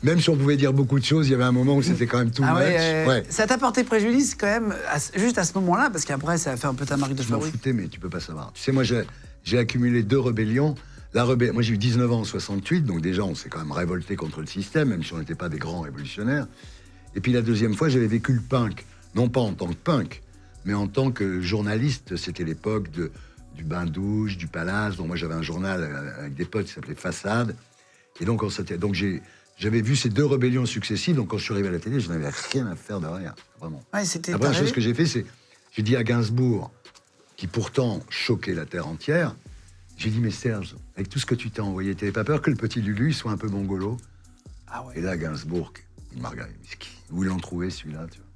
même si on pouvait dire beaucoup de choses, il y avait un moment où c'était quand même tout Ah much. ouais. Ça t'a porté préjudice quand même, juste à ce moment-là, parce qu'après, ça a fait un peu ta marque de Je m'en fabrique. foutais, mais tu peux pas savoir. Tu sais, moi, j'ai accumulé 2 rébellions. Moi, j'ai eu 19 ans en 68, donc déjà, on s'est quand même révolté contre le système, même si on n'était pas des grands révolutionnaires. Et puis la deuxième fois, j'avais vécu le punk. Non pas en tant que punk, mais en tant que journaliste. C'était l'époque du bain-douche, du palace. Donc moi, j'avais un journal avec des potes qui s'appelait Façade. Et donc, j'avais vu ces 2 rébellions successives. Donc quand je suis arrivé à la télé, je n'avais rien à faire de rien. Vraiment. Ouais, c'était La première pareil. chose que j'ai fait, c'est... J'ai dit à Gainsbourg, qui pourtant choquait la terre entière, j'ai dit, mais Serge, avec tout ce que tu t'es envoyé, t'avais pas peur que le petit Lulu soit un peu mongolo? Ah ouais. Et là, Gainsbourg, il m'a regardé. Où ils l'ont trouvé, celui-là, tu vois?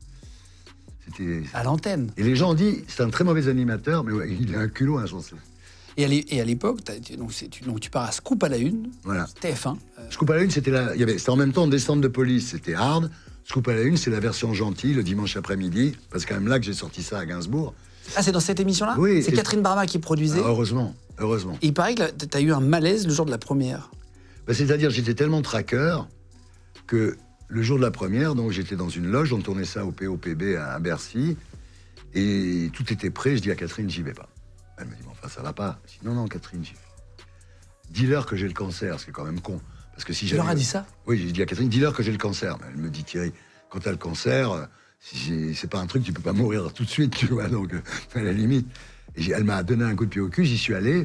C'était... À l'antenne. Et les gens ont dit, c'est un très mauvais animateur, mais ouais, il a un culot insensé. Et à l'époque, donc tu pars à Scoop à la une, Voilà. TF1. Scoop à la une, c'était en même temps Descente de police, c'était hard. Scoop à la une, c'est la version gentille, le dimanche après-midi. Parce que c'est quand même là que j'ai sorti ça à Gainsbourg. Ah, c'est dans cette émission-là? Oui. C'est Catherine Barma qui produisait. Ah, heureusement. Et il paraît que t'as eu un malaise le jour de la première. C'est-à-dire, j'étais tellement traqueur que le jour de la première, donc j'étais dans une loge, on tournait ça au POPB à Bercy, et tout était prêt. Je dis à Catherine, j'y vais pas. Elle me dit, enfin, ça va pas. Je dis, non, Catherine, j'y vais. Dis-leur que j'ai le cancer, c'est quand même con. Parce que si Tu leur as dit ça? Oui, j'ai dit à Catherine, dis-leur que j'ai le cancer. Mais elle me dit, Thierry, quand t'as le cancer, c'est pas un truc, tu peux pas mourir tout de suite, tu vois, donc à la limite. Et elle m'a donné un coup de pied au cul, j'y suis allé,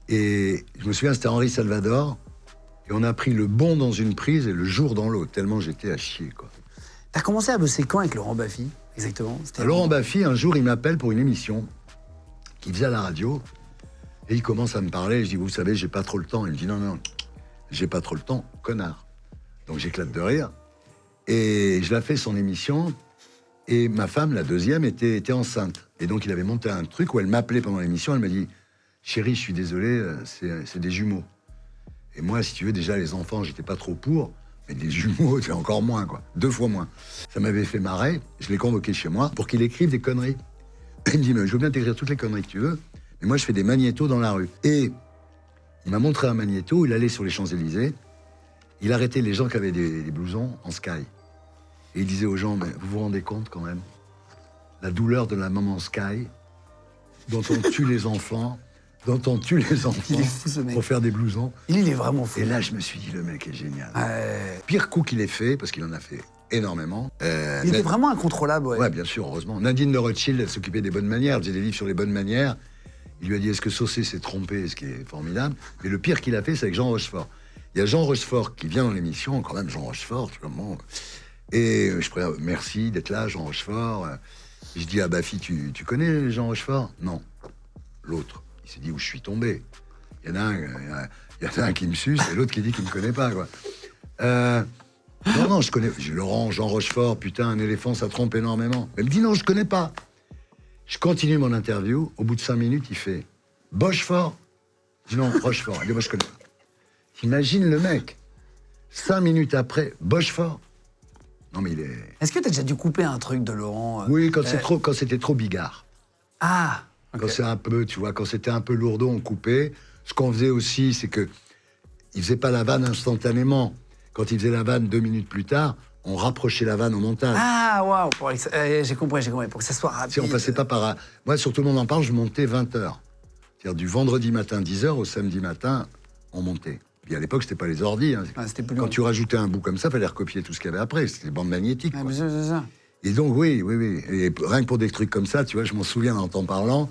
et je me souviens, c'était Henri Salvador, et on a pris le bon dans une prise et le jour dans l'autre, tellement j'étais à chier, quoi. T'as commencé à bosser quand avec Laurent Baffy, exactement? Laurent Baffy, un jour, il m'appelle pour une émission qu'il faisait à la radio. Et il commence à me parler, je dis, vous savez, j'ai pas trop le temps. Il me dit, non, non, j'ai pas trop le temps, connard. Donc j'éclate de rire. Et je la fais son émission. Et ma femme, la deuxième, était enceinte. Et donc il avait monté un truc où elle m'appelait pendant l'émission. Elle m'a dit, chérie, je suis désolé, c'est des jumeaux. Et moi, si tu veux, déjà, les enfants, j'étais pas trop pour. Mais des jumeaux, c'est encore moins, quoi. 2 fois moins. Ça m'avait fait marrer. Je l'ai convoqué chez moi pour qu'il écrive des conneries. Et il me dit, mais je veux bien t'écrire toutes les conneries que tu veux, mais moi, je fais des magnétos dans la rue. Et il m'a montré un magnéto, il allait sur les Champs-Élysées, il arrêtait les gens qui avaient des blousons en sky. Et il disait aux gens, mais vous vous rendez compte quand même, la douleur de la maman sky, dont on tue les enfants, Il est fou, ce mec. pour faire des blousons. Il est vraiment fou. Et là, je me suis dit, le mec est génial. Pire coup qu'il ait fait, parce qu'il en a fait énormément. Il était vraiment incontrôlable, ouais. Ouais, bien sûr, heureusement. Nadine de Rothschild, elle s'occupait des bonnes manières, elle faisait des livres sur les bonnes manières. Il lui a dit, est-ce que Saucé s'est trompé, ce qui est formidable. Mais le pire qu'il a fait, c'est avec Jean Rochefort. Il y a Jean Rochefort qui vient dans l'émission, quand même, Jean Rochefort, tu vois, bon. Et je prie, merci d'être là, Jean Rochefort. Je dis, ah bah, fille, tu connais Jean Rochefort? Non. L'autre. Il s'est dit où je suis tombé. Il y en a un qui me suce et l'autre qui dit qu'il me connaît pas, quoi. Non, je connais. J'ai Laurent, Jean Rochefort, putain, un éléphant, ça trompe énormément. Elle me dit non, je connais pas. Je continue mon interview. Au bout de 5 minutes, il fait Bochefort. Je dis non, Rochefort. Il dit moi, je connais pas. T'imagines le mec. 5 minutes après, Bochefort. Non, mais il est. Est-ce que t'as déjà dû couper un truc de Laurent Oui, quand c'était trop bigard. Ah. Quand c'est un peu, tu vois, quand c'était un peu lourdeau, on coupait. Ce qu'on faisait aussi, c'est que il faisait pas la vanne instantanément. Quand il faisait la vanne 2 minutes plus tard, on rapprochait la vanne au montage. Ah, waouh. J'ai compris. Pour que ça soit rapide. Si on passait pas par... Moi, sur Tout le monde en parle, je montais 20 heures. C'est-à-dire du vendredi matin 10 heures au samedi matin, on montait. Puis à l'époque, c'était pas les ordis. Hein. C'était plus Quand long. tu rajoutais un bout comme ça, fallait recopier tout ce qu'il y avait après. C'était des bandes magnétiques. Ah, Quoi. c'est ça. Et donc, oui. Et rien que pour des trucs comme ça, tu vois, je m'en souviens en t'en parlant.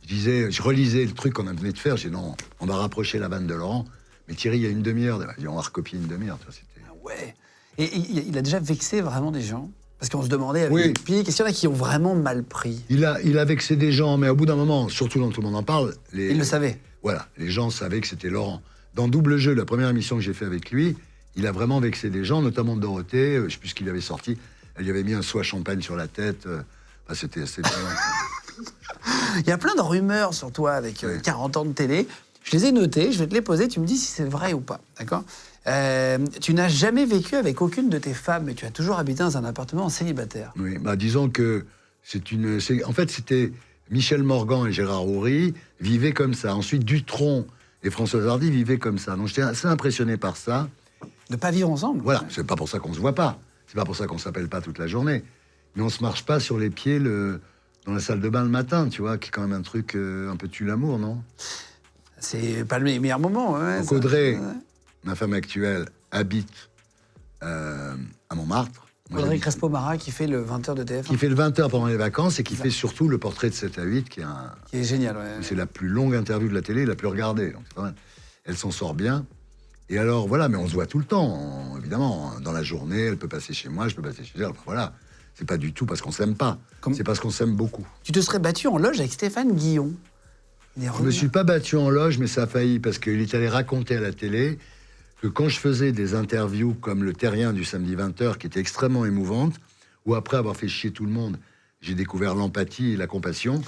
Je relisais le truc qu'on venait de faire. J'ai dit non, on va rapprocher la vanne de Laurent. Mais Thierry, il y a une demi-heure. On va recopier une demi-heure. Ah ouais. Et il a déjà vexé vraiment des gens? Parce qu'on se demandait avec Oui. les pics, est-ce qu'il y en a qui ont vraiment mal pris? Il a vexé des gens, mais au bout d'un moment, surtout dans Tout le monde en parle... Il le savait. Voilà, les gens savaient que c'était Laurent. Dans Double Jeu, la première émission que j'ai fait avec lui, il a vraiment vexé des gens, notamment Dorothée, je sais plus ce qu'il avait sorti. Elle lui avait mis un seau à champagne sur la tête. C'était assez bien. Il y a plein de rumeurs sur toi avec 40 ans de télé. Je les ai notées, je vais te les poser, tu me dis si c'est vrai ou pas, d'accord? Tu n'as jamais vécu avec aucune de tes femmes, mais tu as toujours habité dans un appartement en célibataire. Oui, disons que en fait, c'était Michel Morgan et Gérard Houry vivaient comme ça. Ensuite, Dutronc et Françoise Hardy vivaient comme ça. Donc j'étais assez impressionné par ça. De pas vivre ensemble? Voilà, c'est pas pour ça qu'on se voit pas. C'est pas pour ça qu'on s'appelle pas toute la journée. Mais on se marche pas sur les pieds dans la salle de bain le matin, tu vois, qui est quand même un truc un peu tue l'amour, non? C'est pas le meilleur moment. Ouais, donc Audrey, ma femme actuelle, habite à Montmartre. Audrey Crespo-Mara qui fait le 20h de TF1. Qui fait le 20h pendant les vacances et qui fait surtout le portrait de 7 à 8, qui est génial, ouais. C'est la plus longue interview de la télé, la plus regardée. Donc c'est pas mal. Elle s'en sort bien. Et alors, voilà, mais on se voit tout le temps, évidemment. Dans la journée, elle peut passer chez moi, je peux passer chez elle. Enfin, voilà. C'est pas du tout parce qu'on s'aime pas. C'est parce qu'on s'aime beaucoup. Tu te serais battu en loge avec Stéphane Guillon? Je me suis pas battu en loge, mais ça a failli, parce qu'il est allé raconter à la télé que quand je faisais des interviews comme Le Terrien du samedi 20h, qui était extrêmement émouvante, où après avoir fait chier tout le monde, j'ai découvert l'empathie et la compassion,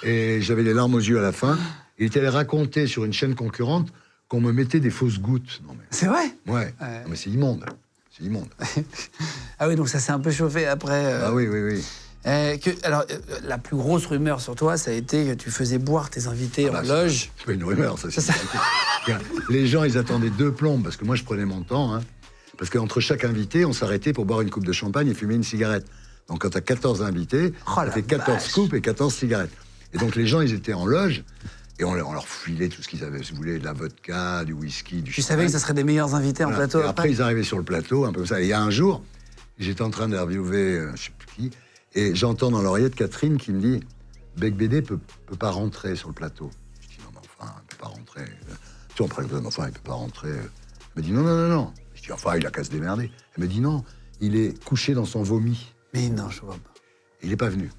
et j'avais les larmes aux yeux à la fin, il était allé raconter sur une chaîne concurrente qu'on me mettait des fausses gouttes. Non, mais... C'est vrai? Ouais. Non, mais c'est immonde. C'est immonde. Ah oui, donc ça s'est un peu chauffé après. Ah oui. Alors, la plus grosse rumeur sur toi, ça a été que tu faisais boire tes invités en loge. C'est pas une rumeur, ça. Les gens, ils attendaient 2 plombes, parce que moi, je prenais mon temps. Hein, parce qu'entre chaque invité, on s'arrêtait pour boire une coupe de champagne et fumer une cigarette. Donc, quand t'as 14 invités, ça fait 14 coupes et 14 cigarettes. Et donc, les gens, ils étaient en loge, et on leur filait tout ce qu'ils avaient. Si vous voulez, de la vodka, du whisky, du champagne. Tu savais que ça serait des meilleurs invités en plateau. Et après, ils arrivaient sur le plateau, un peu comme ça. Et il y a un jour, j'étais en train d'interviewer, je sais plus qui, et j'entends dans l'oreillette Catherine qui me dit « Bec BD peut pas rentrer sur le plateau. » Je dis « Non, mais enfin, il peut pas rentrer. » Tu vois, enfin, il peut pas rentrer. Elle me dit « Non. » Je dis « Enfin, il a qu'à se démerder. » Elle me dit « Non, il est couché dans son vomi. » Mais non, je vois pas. Il est pas venu.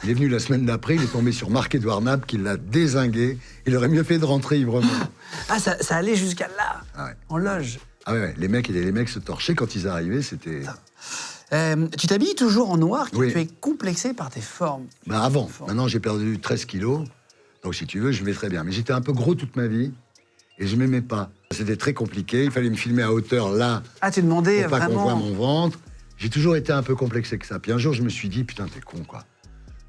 Il est venu la semaine d'après, il est tombé sur Marc-Édouard Nab qui l'a dézingué. Il aurait mieux fait de rentrer ivre mort. Ah, ça allait jusqu'à là, en loge. Ah ouais, les mecs se torchaient quand ils arrivaient, c'était... Tu t'habilles toujours en noir, Oui. tu es complexé par tes formes. Bah avant, maintenant j'ai perdu 13 kilos, donc si tu veux, je vais très bien. Mais j'étais un peu gros toute ma vie, et je m'aimais pas. C'était très compliqué, il fallait me filmer à hauteur là, Ah, tu demandais pour pas qu'on vraiment... voit mon ventre. J'ai toujours été un peu complexé que ça. Puis un jour, je me suis dit, putain, t'es con, quoi.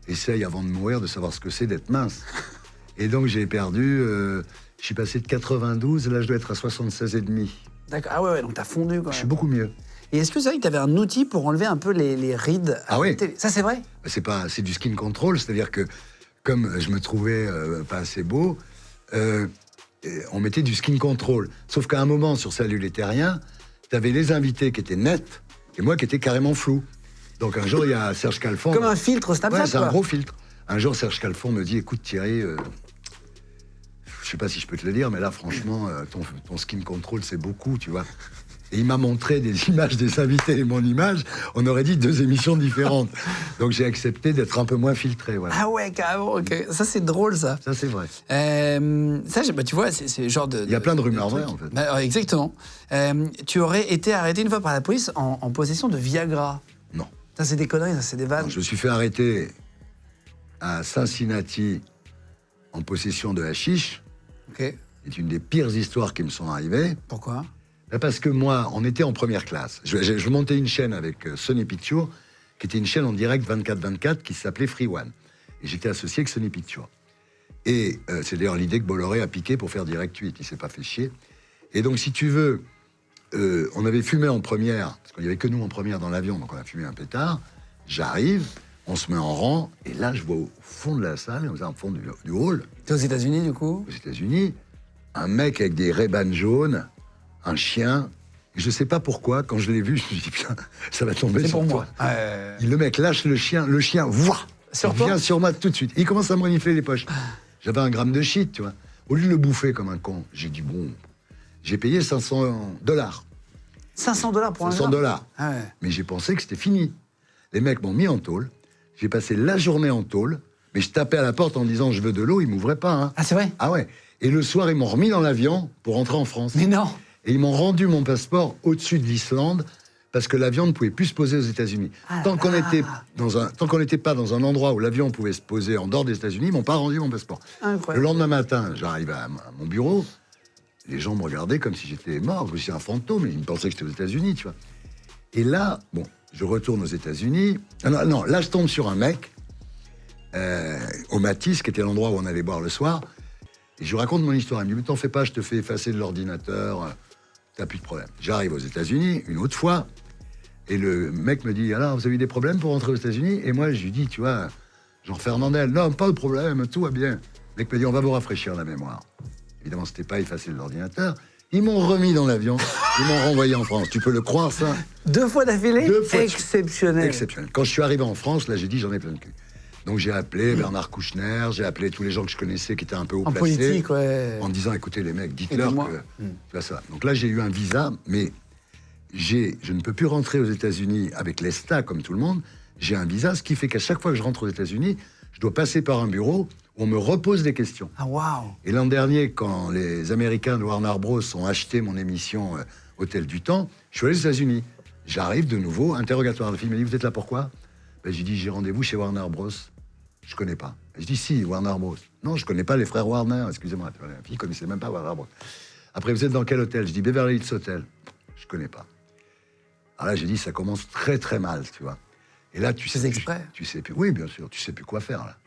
Essaye avant de mourir de savoir ce que c'est d'être mince. Et donc j'ai perdu, je suis passé de 92, là je dois être à 76,5. D'accord, ah ouais, donc t'as fondu quand Je suis même. beaucoup mieux. Et est-ce que c'est vrai que t'avais un outil pour enlever un peu les rides à Ah oui. côté? Ça, c'est vrai? C'est du skin control, c'est-à-dire que comme je me trouvais pas assez beau, on mettait du skin control. Sauf qu'à un moment, sur Salut les Terriens, t'avais les invités qui étaient nets et moi qui étais carrément flou. Donc un jour, il y a Serge Calfon... Comme un filtre Snapchat, Ouais, c'est quoi. un gros filtre. Un jour, Serge Calfon me dit, écoute Thierry, je sais pas si je peux te le dire, mais là, franchement, ton skin control, c'est beaucoup, tu vois. Et il m'a montré des images des invités et mon image. On aurait dit 2 émissions différentes. Donc j'ai accepté d'être un peu moins filtré, voilà. Ah ouais, carrément, ok. Ça, c'est drôle, ça. Ça, c'est vrai. Ça, bah, tu vois, c'est le genre de... Il y a plein de rumeurs trucs. vraies, en fait. Bah, ouais, exactement. Tu aurais été arrêté une fois par la police en possession de Viagra. Non. Ça, c'est des conneries, ça, c'est des vannes. Non, je me suis fait arrêter à Cincinnati en possession de hashish. Ok. C'est une des pires histoires qui me sont arrivées. Pourquoi? Parce que moi, on était en première classe. Je montais une chaîne avec Sony Pictures, qui était une chaîne en direct 24/24 qui s'appelait Free One. Et j'étais associé avec Sony Pictures. Et c'est d'ailleurs l'idée que Bolloré a piqué pour faire Direct 8. Il s'est pas fait chier. Et donc, si tu veux, on avait fumé en première, parce qu'il n'y avait que nous en première dans l'avion, donc on a fumé un pétard. J'arrive, on se met en rang, et là, je vois au fond de la salle, au fond du hall, T'es aux États-Unis, du coup? aux États-Unis, un mec avec des Ray-Ban jaunes, un chien. Je sais pas pourquoi, quand je l'ai vu, je me suis dit, putain, ça va tomber C'est sur pour toi. moi. Le mec lâche le chien, voit, Sur il toi vient sur moi tout de suite. Il commence à me renifler les poches. J'avais 1 gramme de shit, tu vois. Au lieu de le bouffer comme un con, j'ai dit, bon, j'ai payé $500. 500 $ pour un $500. gramme. Ah ouais. Mais j'ai pensé que c'était fini. Les mecs m'ont mis en tôle. J'ai passé la journée en tôle, mais je tapais à la porte en disant, je veux de l'eau, ils m'ouvraient pas. Hein. Ah, c'est vrai? Ah ouais. Et le soir, ils m'ont remis dans l'avion pour rentrer en France. Mais non. Et ils m'ont rendu mon passeport au-dessus de l'Islande parce que l'avion ne pouvait plus se poser aux États-Unis. Ah Tant qu'on là. n'était pas dans un endroit où l'avion pouvait se poser en dehors des États-Unis, ils m'ont pas rendu mon passeport. Incroyable. Le lendemain matin, j'arrive à mon bureau, les gens me regardaient comme si j'étais mort, comme si j'étais un fantôme, ils me pensaient que j'étais aux États-Unis, tu vois. Et là, bon, je retourne aux États-Unis. Ah non, là, je tombe sur un mec au Matisse, qui était l'endroit où on allait boire le soir. Et je lui raconte mon histoire. Il me dit, mais t'en fais pas, je te fais effacer de l'ordinateur, t'as plus de problème. J'arrive aux États-Unis, une autre fois, et le mec me dit, alors, vous avez eu des problèmes pour rentrer aux États-Unis? Et moi, je lui dis, tu vois, Jean Fernandel, non, pas de problème, tout va bien. Le mec me dit, on va vous rafraîchir la mémoire. Évidemment, c'était pas effacer de l'ordinateur. Ils m'ont remis dans l'avion, ils m'ont renvoyé en France. Tu peux le croire, ça? 2 fois d'affilée? 2 fois. Exceptionnel. Exceptionnel. Quand je suis arrivé en France, là, j'ai dit, j'en ai plein le cul. Donc j'ai appelé Bernard Kouchner, j'ai appelé tous les gens que je connaissais qui étaient un peu haut En placés. politique, ouais. En disant, écoutez les mecs, dites-leur Aidez-moi. que... Tu vois ça. Donc là, j'ai eu un visa, mais je ne peux plus rentrer aux États-Unis avec l'ESTA, comme tout le monde. J'ai un visa, ce qui fait qu'à chaque fois que je rentre aux États-Unis, je dois passer par un bureau où on me repose des questions. Ah, waouh. Et l'an dernier, quand les Américains de Warner Bros. Ont acheté mon émission Hôtel du Temps, je suis allé aux États-Unis. J'arrive de nouveau, interrogatoire. La fille m'a dit, vous êtes là pourquoi? Ben, j'ai dit, j'ai rendez-vous chez Warner Bros. Je connais pas. Je dis, si, Warner Bros. Non, je connais pas les frères Warner, excusez-moi. La fille connaissait même pas Warner Bros. Après, vous êtes dans quel hôtel? Je dis, Beverly Hills Hotel. Je connais pas. Alors là, j'ai dit, ça commence très très mal, tu vois. Et là, tu sais exprès? Tu sais plus. Oui, bien sûr, tu sais plus quoi faire, là.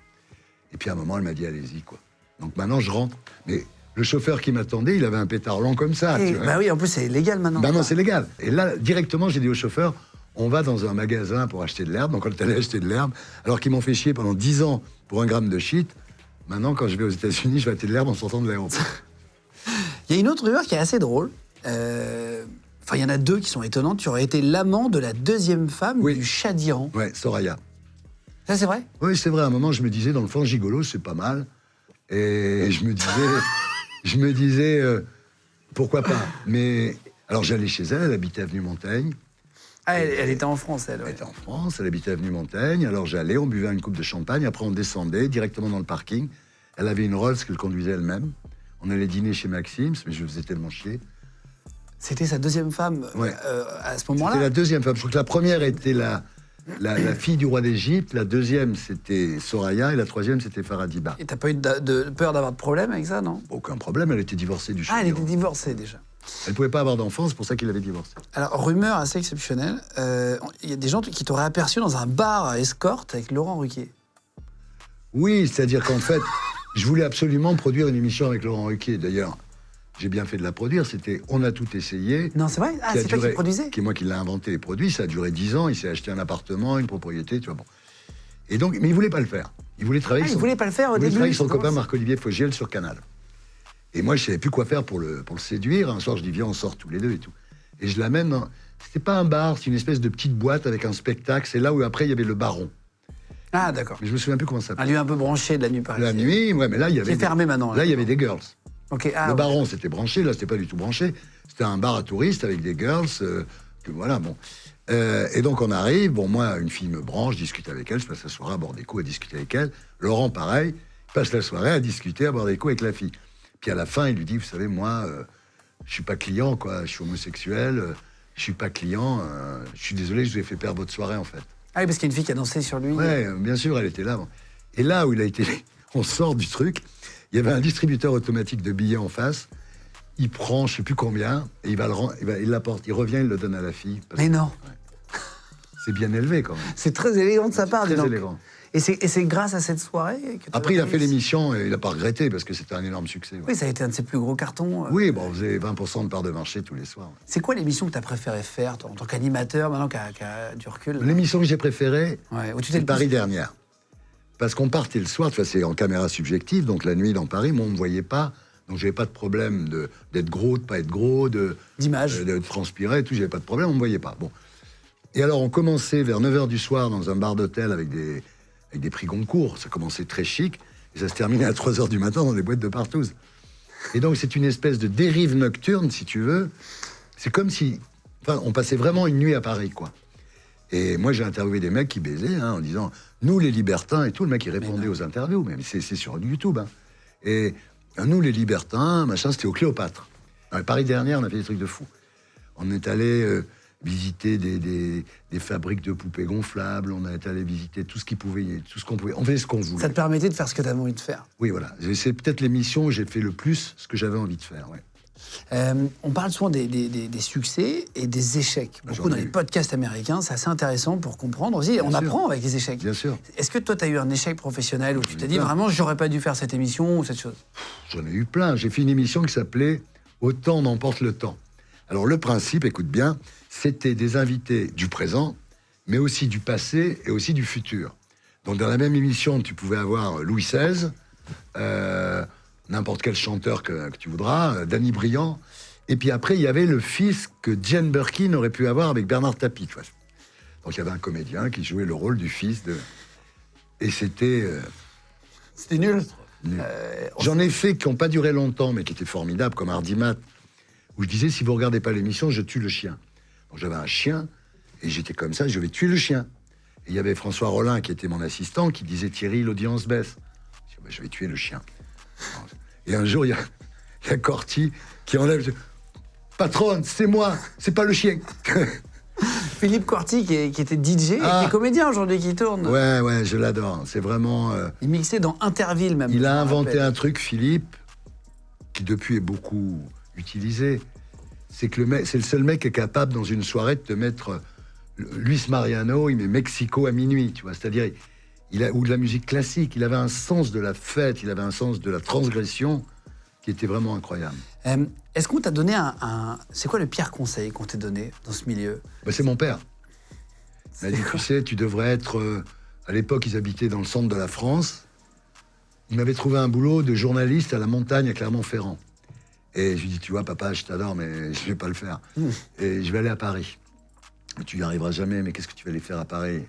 Et puis à un moment, elle m'a dit, allez-y, quoi. Donc maintenant, je rentre. Mais le chauffeur qui m'attendait, il avait un pétard long comme ça, tu vois. Bah oui, en plus, c'est légal maintenant. Ben non, c'est légal. Et là, directement, j'ai dit au chauffeur, on va dans un magasin pour acheter de l'herbe. Donc on est allé acheter de l'herbe, alors qu'ils m'ont fait chier pendant 10 ans pour 1 gramme de shit. Maintenant, quand je vais aux États-Unis, je vais acheter de l'herbe en sortant de l'aéroport. Il y a une autre rumeur qui est assez drôle. Enfin, il y en a 2 qui sont étonnantes. Tu aurais été l'amant de la 2e femme Oui. du Shah d'Iran. Ouais, Soraya. Ça, c'est vrai? Oui, c'est vrai. À un moment, je me disais, dans le fond, gigolo, c'est pas mal. Et je me disais, pourquoi pas. Mais alors, j'allais chez elle, elle habitait avenue Montaigne. Ah, elle était en France, elle. Elle Ouais. était en France, elle habitait avenue Montaigne. Alors j'allais, on buvait une coupe de champagne, après on descendait directement dans le parking. Elle avait une Rolls qu'elle conduisait elle-même. On allait dîner chez Maxime, mais je me faisais tellement chier. C'était sa deuxième femme Ouais. à ce C'était moment-là. la deuxième femme. Je crois que la première était la fille du roi d'Égypte, la deuxième c'était Soraya et la troisième c'était Faradiba. Et t'as pas eu de peur d'avoir de problème avec ça, non? Aucun problème, elle était divorcée du Ah, elle chef. était divorcée déjà. Elle pouvait pas avoir d'enfant, c'est pour ça qu'il avait divorcé. Alors, rumeur assez exceptionnelle, il y a des gens qui t'auraient aperçu dans un bar à escorte avec Laurent Ruquier. Oui, c'est-à-dire qu'en fait, je voulais absolument produire une émission avec Laurent Ruquier. D'ailleurs, j'ai bien fait de la produire. C'était On a tout essayé. Non, c'est vrai? Ah, qui a c'est toi qui duré- le produisais? qui est moi qui l'ai inventé les produits. Ça a duré 10 ans. Il s'est acheté un appartement, une propriété, tu vois. Bon. Et donc, mais il voulait pas le faire. Il voulait travailler. Ah, il avec son- voulait pas le faire au il voulait début, travailler avec son c'est copain drôle, ça. Marc-Olivier Fogiel sur Canal. Et moi, je savais plus quoi faire pour le séduire. Un soir, je dis viens, on sort tous les deux et tout. Et je l'amène. C'était pas un bar, c'est une espèce de petite boîte avec un spectacle. C'est là où après il y avait le Baron. Ah, d'accord. Mais je me souviens plus comment ça Un s'appelait. lieu un peu branché de la nuit La parisienne. nuit, ouais, mais là il y avait. C'est fermé maintenant. Là, il y avait des girls. Ok, ah, Le ouais. Baron, c'était branché, là, c'était pas du tout branché. C'était un bar à touristes avec des girls, que voilà, bon. Et donc, on arrive, bon, moi, une fille me branche, je discute avec elle, je passe la soirée à boire des coups, à discuter avec elle. Laurent, pareil, passe la soirée à discuter, à boire des coups avec la fille. Puis à la fin, il lui dit, vous savez, moi, je suis pas client, quoi, je suis homosexuel, je suis pas client, je suis désolé, je vous ai fait perdre votre soirée, en fait. Ah oui, parce qu'il y a une fille qui a dansé sur lui. Ouais, bien sûr, elle était là. Bon. Et là où il a été, on sort du truc, il y avait un distributeur automatique de billets en face. Il prend, je sais plus combien, et il l'apporte. Il revient, il le donne à la fille. Parce Mais que non, c'est bien élevé quand même. c'est très élégant de sa part. dis Très donc. élégant. Et c'est grâce à cette soirée que t'as Après, il a fait réussi. l'émission et il n'a pas regretté parce que c'était un énorme succès. Ouais. Oui, ça a été un de ses plus gros cartons. Oui, bon, on faisait 20% de part de marché tous les soirs. Ouais. C'est quoi l'émission que tu as préféré faire, toi, en tant qu'animateur, maintenant qui a du recul? L'émission que j'ai préférée, Ouais, où tu t'es c'est le Paris plus- dernière. Parce qu'on partait le soir, tu vois, c'est en caméra subjective, donc la nuit dans Paris, moi, on ne me voyait pas. Donc, j'avais pas de problème d'être gros, de pas être gros, D'image. de transpirer et tout, j'avais pas de problème, on me voyait pas. Bon. Et alors, on commençait vers 9h du soir dans un bar d'hôtel avec des prix Goncourt. Ça commençait très chic, et ça se terminait à 3h du matin dans des boîtes de partous. Et donc, c'est une espèce de dérive nocturne, si tu veux. C'est comme si... Enfin, on passait vraiment une nuit à Paris, quoi. Et moi, j'ai interviewé des mecs qui baisaient, hein, en disant « Nous, les libertins » et tout. Le mec, il répondait aux interviews, mais c'est sur YouTube. Hein. Et nous, les libertins, machin, c'était au Cléopâtre. Dans les Paris dernière, on a fait des trucs de fou. On est allé visiter des fabriques de poupées gonflables, on est allé visiter tout ce qu'on pouvait. On faisait ce qu'on voulait. Ça te permettait de faire ce que tu avais envie de faire. Oui, voilà. C'est peut-être l'émission où j'ai fait le plus ce que j'avais envie de faire, ouais. On parle souvent des succès et des échecs. J'en Beaucoup ai dans les eu. podcasts américains, c'est assez intéressant pour comprendre aussi. On sûr. apprend avec les échecs. Bien sûr. Est-ce que toi, tu as eu un échec professionnel où tu t'es dit plein. vraiment, j'aurais pas dû faire cette émission ou cette chose? J'en ai eu plein. J'ai fait une émission qui s'appelait Autant n'emporte le temps. Alors le principe, écoute bien, c'était des invités du présent, mais aussi du passé et aussi du futur. Donc dans la même émission, tu pouvais avoir Louis XVI, n'importe quel chanteur que tu voudras, Danny Briand, et puis après il y avait le fils que Jane Birkin aurait pu avoir avec Bernard Tapie. Tu vois. Donc il y avait un comédien qui jouait le rôle du fils de... Et c'était... C'était nul. J'en ai fait qui n'ont pas duré longtemps, mais qui étaient formidables, comme Hardimat, où je disais, si vous regardez pas l'émission, je tue le chien. Donc j'avais un chien, et j'étais comme ça, je vais tuer le chien. Et il y avait François Rollin, qui était mon assistant, qui disait, Thierry, l'audience baisse. Je dis, bah, je vais tuer le chien. Et un jour, il y a Corti qui enlève, patronne, c'est moi, c'est pas le chien. Philippe Corti, qui était DJ et qui est comédien aujourd'hui, qui tourne. Ouais, je l'adore. C'est vraiment... Il mixait dans Interville même. Il je a me inventé rappelle. un truc, Philippe, qui depuis est beaucoup utilisé. C'est que c'est le seul mec qui est capable, dans une soirée, de te mettre Luis Mariano, il met Mexico à minuit, tu vois. C'est-à-dire, ou de la musique classique. Il avait un sens de la fête, il avait un sens de la transgression qui était vraiment incroyable. Est-ce qu'on t'a donné C'est quoi le pire conseil qu'on t'ait donné dans ce milieu? Bah, c'est mon père. Il m'a dit, tu sais, tu devrais être... à l'époque, ils habitaient dans le centre de la France. Il m'avait trouvé un boulot de journaliste à la montagne à Clermont-Ferrand. Et je lui dis, tu vois, papa, je t'adore, mais je vais pas le faire. Et je vais aller à Paris. Tu y arriveras jamais, mais qu'est-ce que tu vas aller faire à Paris?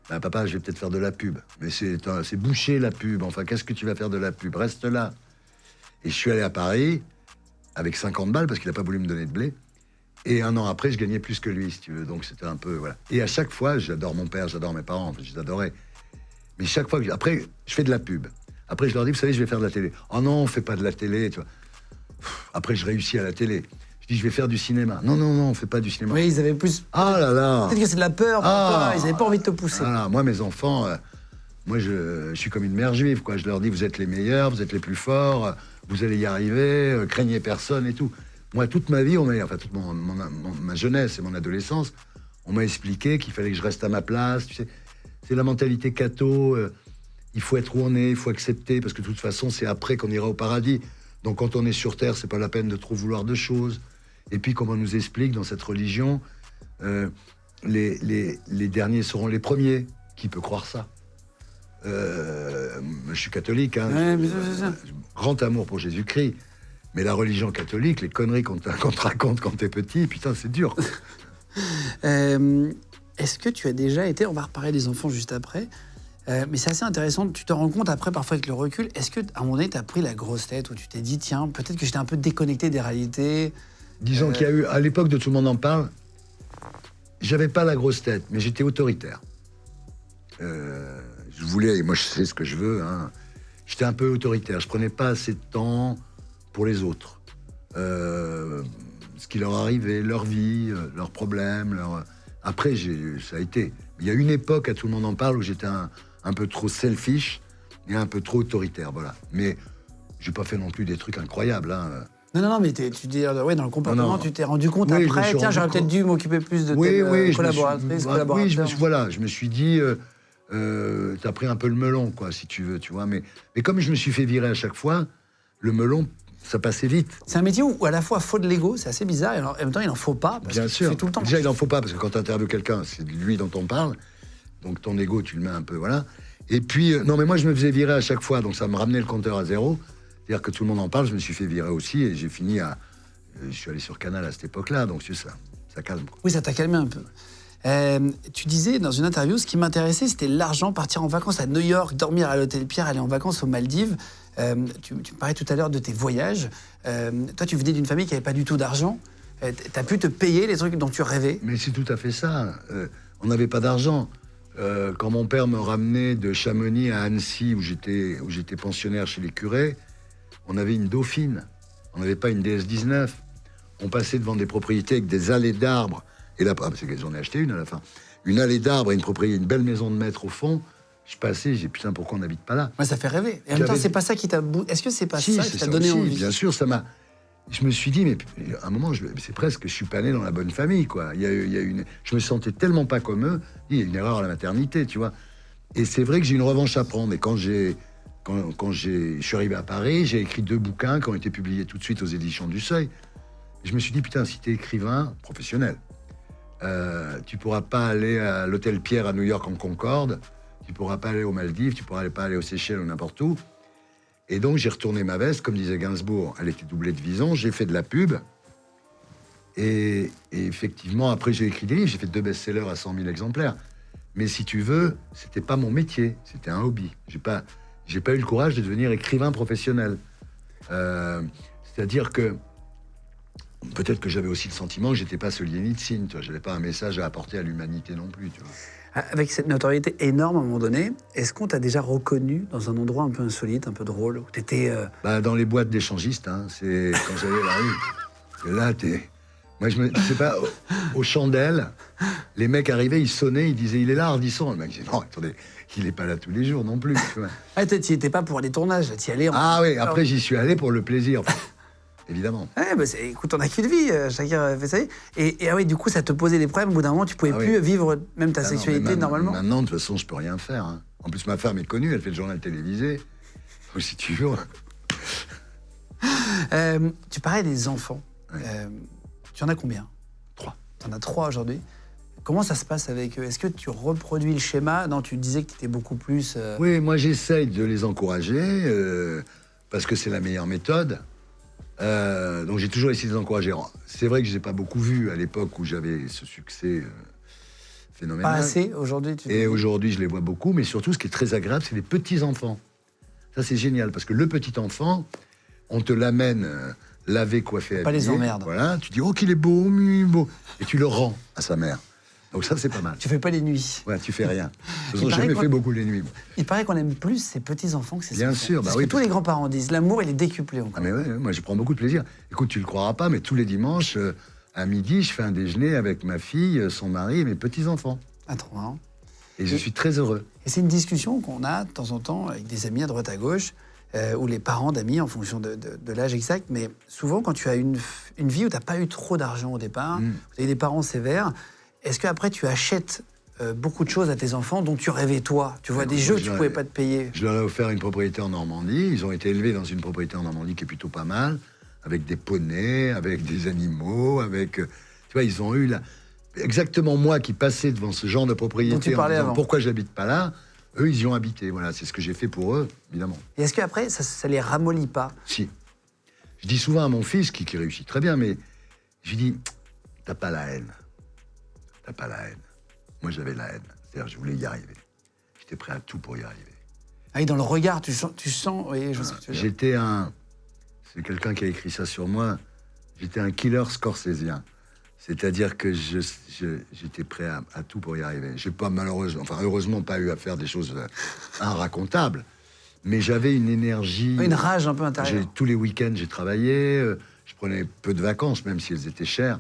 Ben, papa, je vais peut-être faire de la pub. Mais c'est bouché, la pub. Enfin, qu'est-ce que tu vas faire de la pub? Reste là. Et je suis allé à Paris avec 50 balles, parce qu'il n'a pas voulu me donner de blé. Et un an après, je gagnais plus que lui, si tu veux. Donc c'était un peu, voilà. Et à chaque fois, j'adore mon père, j'adore mes parents, je les adorais. Mais chaque fois après, je fais de la pub. Après, je leur dis, vous savez, je vais faire de la télé. Oh non, on fait pas de la télé, tu vois. Après, je réussis à la télé. Je dis, je vais faire du cinéma. Non, non, non, on fait pas du cinéma. Oui, ils avaient plus... Ah là là. Peut-être que c'est de la peur, papa, ils n'avaient pas envie de te pousser. Voilà, moi, mes enfants, moi, je suis comme une mère juive, quoi. Je leur dis, vous êtes les meilleurs, vous êtes les plus forts, vous allez y arriver, craignez personne et tout. Moi, toute ma vie, toute ma jeunesse et mon adolescence, on m'a expliqué qu'il fallait que je reste à ma place, tu sais. C'est la mentalité catho, il faut être où on est, il faut accepter, parce que de toute façon, c'est après qu'on ira au paradis. Donc quand on est sur Terre, c'est pas la peine de trop vouloir de choses. Et puis, comme on nous explique dans cette religion, les derniers seront les premiers. Qui peut croire ça? Je suis catholique, hein. Ouais, mais c'est ça. Grand amour pour Jésus-Christ. Mais la religion catholique, les conneries qu'on te raconte quand t'es petit, putain, c'est dur. Est-ce que tu as déjà été, on va reparler des enfants juste après, mais c'est assez intéressant, tu te rends compte après, parfois avec le recul, est-ce qu'à un moment donné, tu as pris la grosse tête, où tu t'es dit, tiens, peut-être que j'étais un peu déconnecté des réalités? Disons qu'il y a eu, à l'époque de Tout le monde en parle, j'avais pas la grosse tête, mais j'étais autoritaire. Je voulais, moi je sais ce que je veux, hein. J'étais un peu autoritaire, je prenais pas assez de temps pour les autres. Ce qui leur arrivait, leur vie, leurs problèmes, Après, ça a été. Il y a une époque, à Tout le monde en parle, où j'étais un peu trop selfish et un peu trop autoritaire, voilà. Mais j'ai pas fait non plus des trucs incroyables, hein. Non, mais tu dis, ouais, dans le comportement, Non. tu t'es rendu compte Oui, après, tiens, j'aurais peut-être dû m'occuper plus de tes collaboratrices, collaborateurs. Oui, je me suis dit, t'as pris un peu le melon, quoi, si tu veux, tu vois. Mais comme je me suis fait virer à chaque fois, le melon, ça passait vite. C'est un métier où à la fois faut de l'ego, c'est assez bizarre, et en même temps il n'en faut pas, parce Bien que sûr. tu fais tout le temps. Déjà, il n'en faut pas, parce que quand tu interviews quelqu'un, c'est de lui dont on parle. Donc ton ego, tu le mets un peu, voilà. Et puis, non, mais moi, je me faisais virer à chaque fois, donc ça me ramenait le compteur à zéro. C'est-à-dire que tout le monde en parle, je me suis fait virer aussi, et j'ai fini à... Je suis allé sur Canal à cette époque-là, donc c'est ça. Ça calme. Oui, ça t'a calmé un peu. Tu disais dans une interview, ce qui m'intéressait, c'était l'argent, partir en vacances à New York, dormir à l'hôtel Pierre, aller en vacances aux Maldives. Tu me parlais tout à l'heure de tes voyages. Toi, tu venais d'une famille qui n'avait pas du tout d'argent. Tu as pu te payer les trucs dont tu rêvais. Mais c'est tout à fait ça. On n'avait pas d'argent. Quand mon père me ramenait de Chamonix à Annecy, où j'étais pensionnaire chez les curés, on avait une Dauphine. On n'avait pas une DS-19. On passait devant des propriétés avec des allées d'arbres. Et là, j'en ai acheté une à la fin. Une allée d'arbres et une propriété, une belle maison de maître au fond. Je passais, j'ai dit, putain, pourquoi on n'habite pas là? Ouais, ça fait rêver. Et en même temps, c'est pas ça qui t'a... Est-ce que c'est pas ça qui t'a donné envie? Bien sûr, ça m'a... Je me suis dit, mais à un moment, c'est presque, je suis pas né dans la bonne famille, quoi. Je me sentais tellement pas comme eux. Il y a une erreur à la maternité, tu vois. Et c'est vrai que j'ai une revanche à prendre. Et quand je suis arrivé à Paris, j'ai écrit 2 bouquins qui ont été publiés tout de suite aux éditions du Seuil. Et je me suis dit, putain, si t'es écrivain professionnel, tu pourras pas aller à l'hôtel Pierre à New York en Concorde, tu pourras pas aller aux Maldives, tu pourras pas aller aux Seychelles ou n'importe où. Et donc j'ai retourné ma veste, comme disait Gainsbourg, elle était doublée de Vison, j'ai fait de la pub. Et effectivement, après j'ai écrit des livres, j'ai fait 2 best-sellers à 100 000 exemplaires. Mais si tu veux, c'était pas mon métier, c'était un hobby. J'ai pas eu le courage de devenir écrivain professionnel. C'est-à-dire que peut-être que j'avais aussi le sentiment que j'étais pas Solzhenitsyn, tu vois, j'avais pas un message à apporter à l'humanité non plus, tu vois. Avec cette notoriété énorme à un moment donné, est-ce qu'on t'a déjà reconnu dans un endroit un peu insolite, un peu drôle, où t'étais... Dans les boîtes d'échangistes, hein, c'est quand j'allais à la rue. Et là, moi, je sais pas, aux chandelles, les mecs arrivaient, ils sonnaient, ils disaient, il est là, Ardisson. Le mec disait, non, attendez, il est pas là tous les jours non plus. Tu vois. Ah, t'y étais pas pour les tournages, t'y allais... Ah oui, après j'y suis allé pour le plaisir. Évidemment. Ouais, écoute, on a qu'une vie, chacun fait sa vie. Et oui, du coup, ça te posait des problèmes. Au bout d'un moment, tu pouvais plus vivre même ta sexualité normalement. Maintenant, de toute façon, je peux rien faire. Hein. En plus, ma femme est connue, elle fait le journal télévisé. Donc, si tu veux. Tu parlais des enfants. Ouais. Tu en as combien? 3. Tu en as 3 aujourd'hui. Comment ça se passe avec eux? Est-ce que tu reproduis le schéma? Non, tu disais que tu étais beaucoup plus... Oui, moi, j'essaye de les encourager parce que c'est la meilleure méthode. Donc j'ai toujours essayé de les encourager. C'est vrai que je les ai pas beaucoup vus à l'époque où j'avais ce succès phénoménal. Pas assez aujourd'hui. Et aujourd'hui je les vois beaucoup, mais surtout ce qui est très agréable, c'est les petits enfants. Ça c'est génial parce que le petit enfant, on te l'amène lavé, coiffé, Pas les habillé. emmerdes. Voilà, tu dis, oh, qu'il est beau, beau. Et tu le rends à sa mère. Donc ça, c'est pas mal. Tu fais pas les nuits. Ouais, tu fais rien. De toute façon, Il j'ai paraît jamais qu'on- fait beaucoup les nuits. moi. Il paraît qu'on aime plus ses petits-enfants que ses Bien enfants. sûr, bah C'est ce oui, que tous parce les que- grands-parents disent. L'amour, il est décuplé encore. Ah mais ouais, moi, je prends beaucoup de plaisir. Écoute, tu le croiras pas, mais tous les dimanches, à midi, je fais un déjeuner avec ma fille, son mari et mes petits-enfants. Ah, trop marrant. Et je suis très heureux. Et c'est une discussion qu'on a de temps en temps avec des amis à droite à gauche, ou les parents d'amis en fonction de l'âge exact. Mais souvent, quand tu as une vie où tu n'as pas eu trop d'argent au départ, où tu as eu des parents sévères, est-ce qu'après tu achètes beaucoup de choses à tes enfants dont tu rêvais toi? Tu vois, Ouais, des moi, jeux que je tu ne leur pouvais ai- pas te payer. Je leur ai offert une propriété en Normandie. Ils ont été élevés dans une propriété en Normandie qui est plutôt pas mal, avec des poneys, avec des animaux, avec... tu vois, ils ont eu exactement moi qui passais devant ce genre de propriété Dont tu en parlais disant avant. pourquoi j'habite pas là. Eux, ils y ont habité. Voilà, c'est ce que j'ai fait pour eux, évidemment. Et est-ce qu'après, ça les ramollit pas? Si. Je dis souvent à mon fils, qui réussit très bien, mais je lui dis, t'as pas la haine. T'as pas la haine. Moi, j'avais la haine. C'est-à-dire, je voulais y arriver. J'étais prêt à tout pour y arriver. Ah oui, dans le regard, tu sens oui, je sais ce que tu veux dire. J'étais un... C'est quelqu'un qui a écrit ça sur moi. J'étais un killer scorsésien. C'est-à-dire que j'étais prêt à tout pour y arriver. J'ai pas heureusement pas eu à faire des choses inracontables. Mais j'avais une énergie... Une rage un peu intérieure. Tous les week-ends, j'ai travaillé. Je prenais peu de vacances, même si elles étaient chères.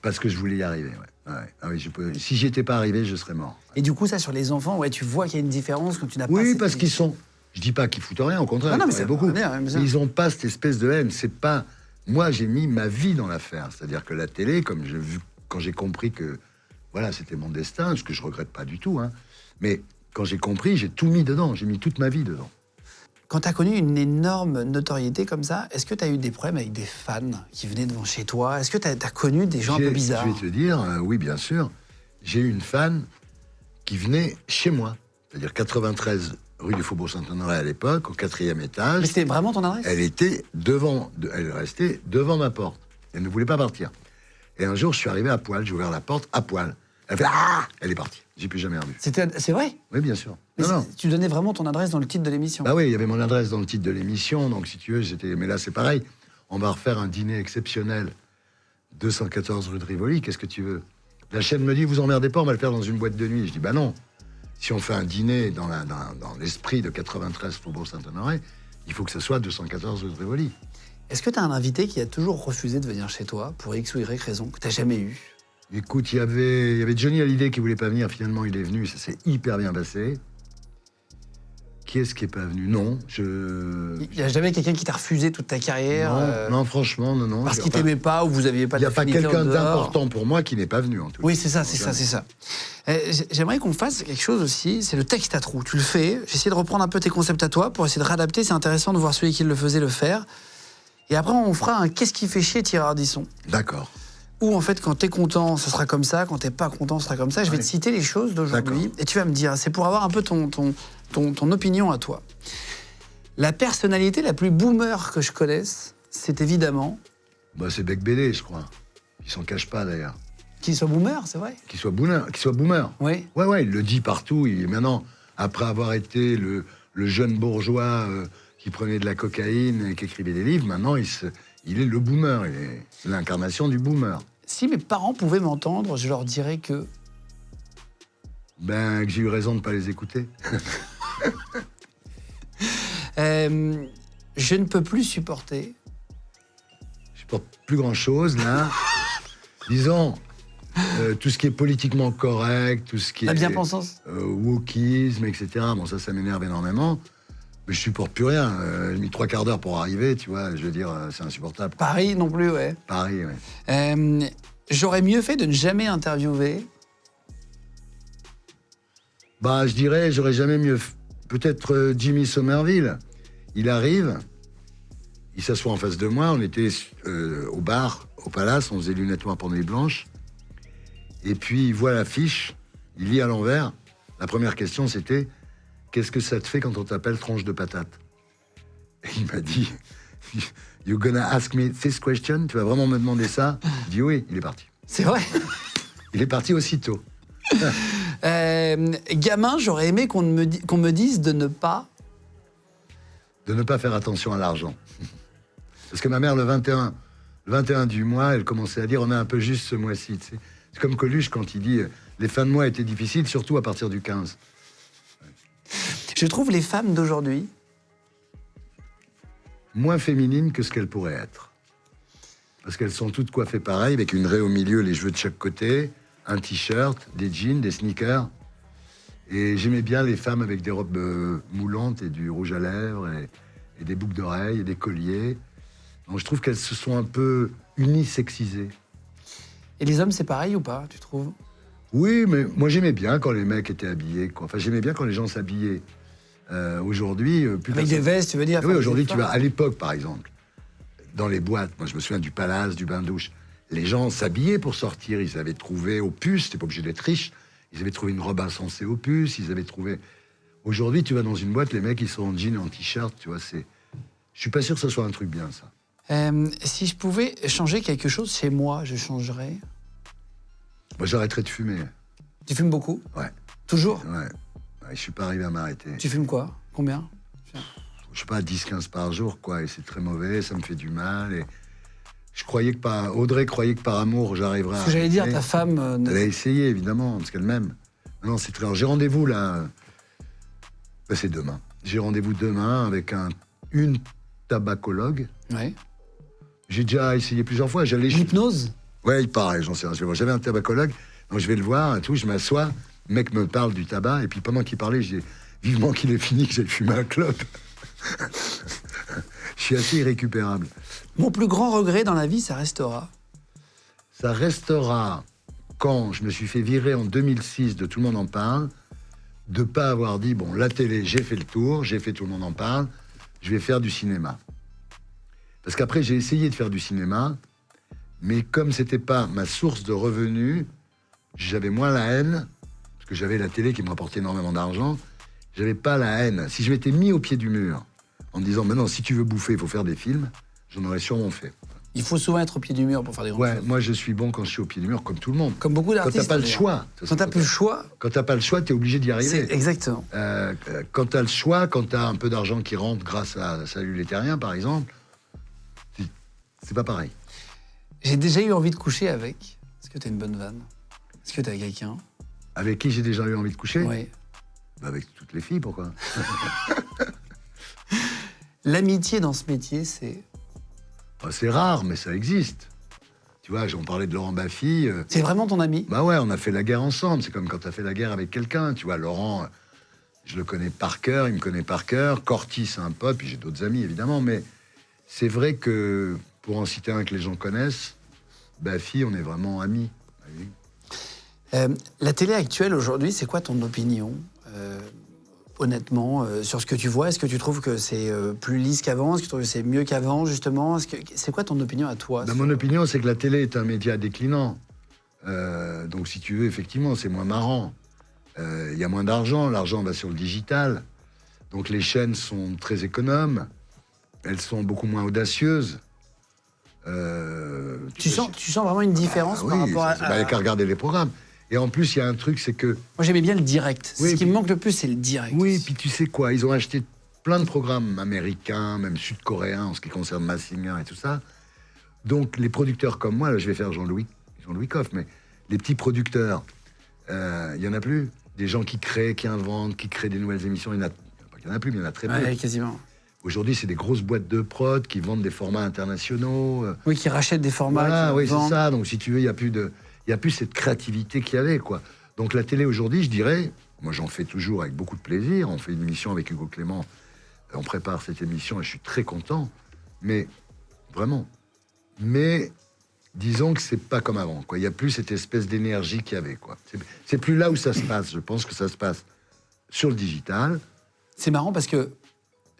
Parce que je voulais y arriver. Ouais. Ouais. Ah oui, si j'y étais pas arrivé, je serais mort. Et du coup, ça, sur les enfants, ouais, tu vois qu'il y a une différence quand tu n'as pas... Oui, cette parce qu'ils vie. sont... Je dis pas qu'ils foutent rien, au contraire, Ah non, ils mais travaillent ça beaucoup. va bien, mais ça- Mais ils ont pas cette espèce de haine. C'est pas... Moi, j'ai mis ma vie dans l'affaire. C'est-à-dire que la télé, comme j'ai vu, quand j'ai compris que voilà, c'était mon destin, ce que je regrette pas du tout, hein, mais quand j'ai compris, j'ai tout mis dedans. J'ai mis toute ma vie dedans. Quand tu as connu une énorme notoriété comme ça, est-ce que tu as eu des problèmes avec des fans qui venaient devant chez toi? Est-ce que tu as connu des gens un peu bizarres? Je vais te dire, oui, bien sûr. J'ai eu une fan qui venait chez moi. C'est-à-dire 93 rue du Faubourg Saint-Honoré à l'époque, au 4e étage. Mais c'était vraiment ton adresse? Elle restait devant ma porte. Elle ne voulait pas partir. Et un jour, je suis arrivé à poil, j'ai ouvert la porte à poil. Elle fait ah, elle est partie. J'ai plus jamais revu. C'est vrai? Oui, bien sûr. Mais Non. tu donnais vraiment ton adresse dans le titre de l'émission? Bah oui, il y avait mon adresse dans le titre de l'émission, donc si tu veux, j'étais. Mais là, c'est pareil. On va refaire un dîner exceptionnel, 214 rue de Rivoli. Qu'est-ce que tu veux? La chaîne me dit, vous emmerdez pas, on va le faire dans une boîte de nuit. Je dis, bah non. Si on fait un dîner dans l'esprit de 93 Faubourg Saint-Honoré, il faut que ce soit 214 rue de Rivoli. Est-ce que tu as un invité qui a toujours refusé de venir chez toi pour X ou Y raison, que tu n'as jamais eu? Écoute, il y avait Johnny Hallyday qui voulait pas venir. Finalement, il est venu. Ça s'est hyper bien passé. Qui est-ce qui est pas venu? Non, Il n'y a jamais quelqu'un qui t'a refusé toute ta carrière? non, franchement, non. Parce qu'il t'aimait pas ou vous aviez pas Il n'y a pas d'affinité quelqu'un en dehors? d'important pour moi qui n'est pas venu, en tout cas. Oui, c'est ça. J'aimerais qu'on fasse quelque chose aussi, c'est le texte à trous. Tu le fais, j'ai essayé de reprendre un peu tes concepts à toi pour essayer de réadapter. C'est intéressant de voir celui qui le faisait le faire. Et après, on fera un qu'est-ce qui fait chier Thierry Ardisson. D'accord. Ou en fait, quand t'es content, ça sera comme ça. Quand t'es pas content, ça sera comme ça. Je vais te citer les choses d'aujourd'hui. D'accord. Et tu vas me dire, c'est pour avoir un peu ton opinion à toi. La personnalité la plus boomer que je connaisse, c'est évidemment... Bah, c'est Bec Bélé, je crois. Il s'en cache pas, d'ailleurs. Qu'il soit boomer, c'est vrai? Qu'il soit boomer. Oui. Ouais, il le dit partout. Maintenant, après avoir été le jeune bourgeois qui prenait de la cocaïne et qui écrivait des livres, maintenant, il est le boomer. Il est l'incarnation du boomer. Si mes parents pouvaient m'entendre, je leur dirais que... Ben, que j'ai eu raison de ne pas les écouter. Je ne peux plus supporter. Je porte plus grand-chose, là. Disons, tout ce qui est politiquement correct, tout ce qui La est... bien-pensance. Wokisme, etc. Bon, ça m'énerve énormément. Mais je supporte plus rien. J'ai mis 3/4 d'heure pour arriver, tu vois. Je veux dire, c'est insupportable. Paris non plus, ouais. Paris, ouais. J'aurais mieux fait de ne jamais interviewer. Bah, je dirais, j'aurais jamais mieux... Peut-être Jimmy Somerville. Il arrive, il s'assoit en face de moi. On était au bar, au Palace, on faisait lunettes noires pour nuit blanche. Et puis, il voit l'affiche, il lit à l'envers. La première question, c'était « Qu'est-ce que ça te fait quand on t'appelle tronche de patate ?» Et il m'a dit « You gonna ask me this question ?» Tu vas vraiment me demander ça? Je dis oui, il est parti. C'est vrai. Il est parti aussitôt. Gamin, j'aurais aimé qu'on me dise de ne pas... De ne pas faire attention à l'argent. Parce que ma mère, le 21 du mois, elle commençait à dire on est un peu juste ce mois-ci. Tu sais. C'est comme Coluche quand il dit les fins de mois étaient difficiles, surtout à partir du 15. Je trouve les femmes d'aujourd'hui moins féminines que ce qu'elles pourraient être. Parce qu'elles sont toutes coiffées pareil, avec une raie au milieu, les cheveux de chaque côté, un t-shirt, des jeans, des sneakers. Et j'aimais bien les femmes avec des robes moulantes et du rouge à lèvres et des boucles d'oreilles et des colliers. Donc je trouve qu'elles se sont un peu unisexisées. Et les hommes, c'est pareil ou pas, tu trouves? Oui, mais moi j'aimais bien quand les mecs étaient habillés, quoi. Enfin, j'aimais bien quand les gens s'habillaient. Aujourd'hui, plus Avec des vestes, tu veux dire? Oui, aujourd'hui, tu vas à l'époque, par exemple, dans les boîtes. Moi, je me souviens du Palace, du bain-douche. Les gens s'habillaient pour sortir. Ils avaient trouvé au puce, t'es pas obligé d'être riche. Ils avaient trouvé une robe insensée au puce. Ils avaient trouvé. Aujourd'hui, tu vas dans une boîte, les mecs, ils sont en jean et en t-shirt. Tu vois, c'est. Je suis pas sûr que ce soit un truc bien, ça. Si je pouvais changer quelque chose chez moi, je changerais. Moi, j'arrêterais de fumer. Tu fumes beaucoup? Ouais. Toujours? Ouais. Je suis pas arrivé à m'arrêter. Tu fumes quoi? Combien? Je sais pas, 10-15 par jour, quoi. Et c'est très mauvais, ça me fait du mal. Et je croyais que par... Audrey croyait que par amour, j'arriverais à... Ce que j'allais dire, ta femme... Elle a essayé, évidemment, parce qu'elle m'aime. Non, c'est très... Alors, j'ai rendez-vous, là... Ben, c'est demain. J'ai rendez-vous demain avec une tabacologue. Ouais. J'ai déjà essayé plusieurs fois. J'allais... L'hypnose? Ouais, il paraît, j'en sais rien. J'avais un tabacologue, donc je vais le voir et tout, je m'assois, le mec me parle du tabac, et puis pendant qu'il parlait, je dis vivement qu'il ait fini, que j'ai fumé un clope. Je suis assez irrécupérable. Mon plus grand regret dans la vie, ça restera. Ça restera quand je me suis fait virer en 2006 de Tout le monde en parle, de pas avoir dit, bon, la télé, j'ai fait le tour, j'ai fait Tout le monde en parle, je vais faire du cinéma. Parce qu'après, j'ai essayé de faire du cinéma, mais comme c'était pas ma source de revenus, j'avais moins la haine, parce que j'avais la télé qui me rapportait énormément d'argent, j'avais pas la haine. Si je m'étais mis au pied du mur, en me disant, maintenant, si tu veux bouffer, il faut faire des films, j'en aurais sûrement fait. Il faut souvent être au pied du mur pour faire des grandes choses. Ouais, moi je suis bon quand je suis au pied du mur, comme tout le monde. Comme beaucoup Quand d'artistes. t'as pas le d'ailleurs. choix. Quand t'as plus le choix, Quand t'as pas le choix, t'es obligé d'y arriver. c'est exactement. Quand t'as le choix, quand t'as un peu d'argent qui rentre grâce à Salut les Terriens, par exemple, c'est pas pareil. J'ai déjà eu envie de coucher avec. Est-ce que t'as une bonne vanne? Est-ce que t'as quelqu'un? Avec qui j'ai déjà eu envie de coucher? Oui. Bah avec toutes les filles, pourquoi? L'amitié dans ce métier, c'est... Bah, c'est rare, mais ça existe. Tu vois, on parlait de Laurent Baffy. C'est vraiment ton ami? Bah ouais, on a fait la guerre ensemble. C'est comme quand t'as fait la guerre avec quelqu'un. Tu vois, Laurent, je le connais par cœur, il me connaît par cœur. Corty, c'est un pote, puis j'ai d'autres amis, évidemment. Mais c'est vrai que, pour en citer un que les gens connaissent, Baffy, on est vraiment amis. La télé actuelle, aujourd'hui, c'est quoi ton opinion honnêtement, sur ce que tu vois? Est-ce que tu trouves que c'est plus lisse qu'avant? Est-ce que tu trouves que c'est mieux qu'avant, justement? C'est quoi ton opinion à toi? Bah, mon opinion, c'est que la télé est un média déclinant. Donc, si tu veux, effectivement, c'est moins marrant. Il y a moins d'argent. L'argent va sur le digital. Donc, les chaînes sont très économes. Elles sont beaucoup moins audacieuses. Tu sens vraiment une différence par rapport à... Il n'y a qu'à regarder les programmes. Et en plus, il y a un truc, c'est que... Moi, j'aimais bien le direct. Oui, Ce qui me manque le plus, c'est le direct. Oui, puis tu sais quoi, ils ont acheté plein de programmes américains, même sud-coréens, en ce qui concerne Masked Singer et tout ça. Donc, les producteurs comme moi, là, je vais faire Jean-Louis Coff, mais les petits producteurs, il y en a plus. Des gens qui créent, qui inventent, qui créent des nouvelles émissions, il y en a plus, mais il y en a très peu. Ouais, quasiment. Aujourd'hui, c'est des grosses boîtes de prod qui vendent des formats internationaux. Oui, qui rachètent des formats. Voilà, oui, vendent. c'est ça. Donc, si tu veux, il n'y a plus cette créativité qu'il y avait, quoi. Donc, la télé aujourd'hui, je dirais, moi, j'en fais toujours avec beaucoup de plaisir. On fait une émission avec Hugo Clément. On prépare cette émission et je suis très content. Mais, vraiment. Mais, disons que c'est pas comme avant, quoi. Il n'y a plus cette espèce d'énergie qu'il y avait, quoi. C'est plus là où ça se passe. Je pense que ça se passe sur le digital. C'est marrant parce que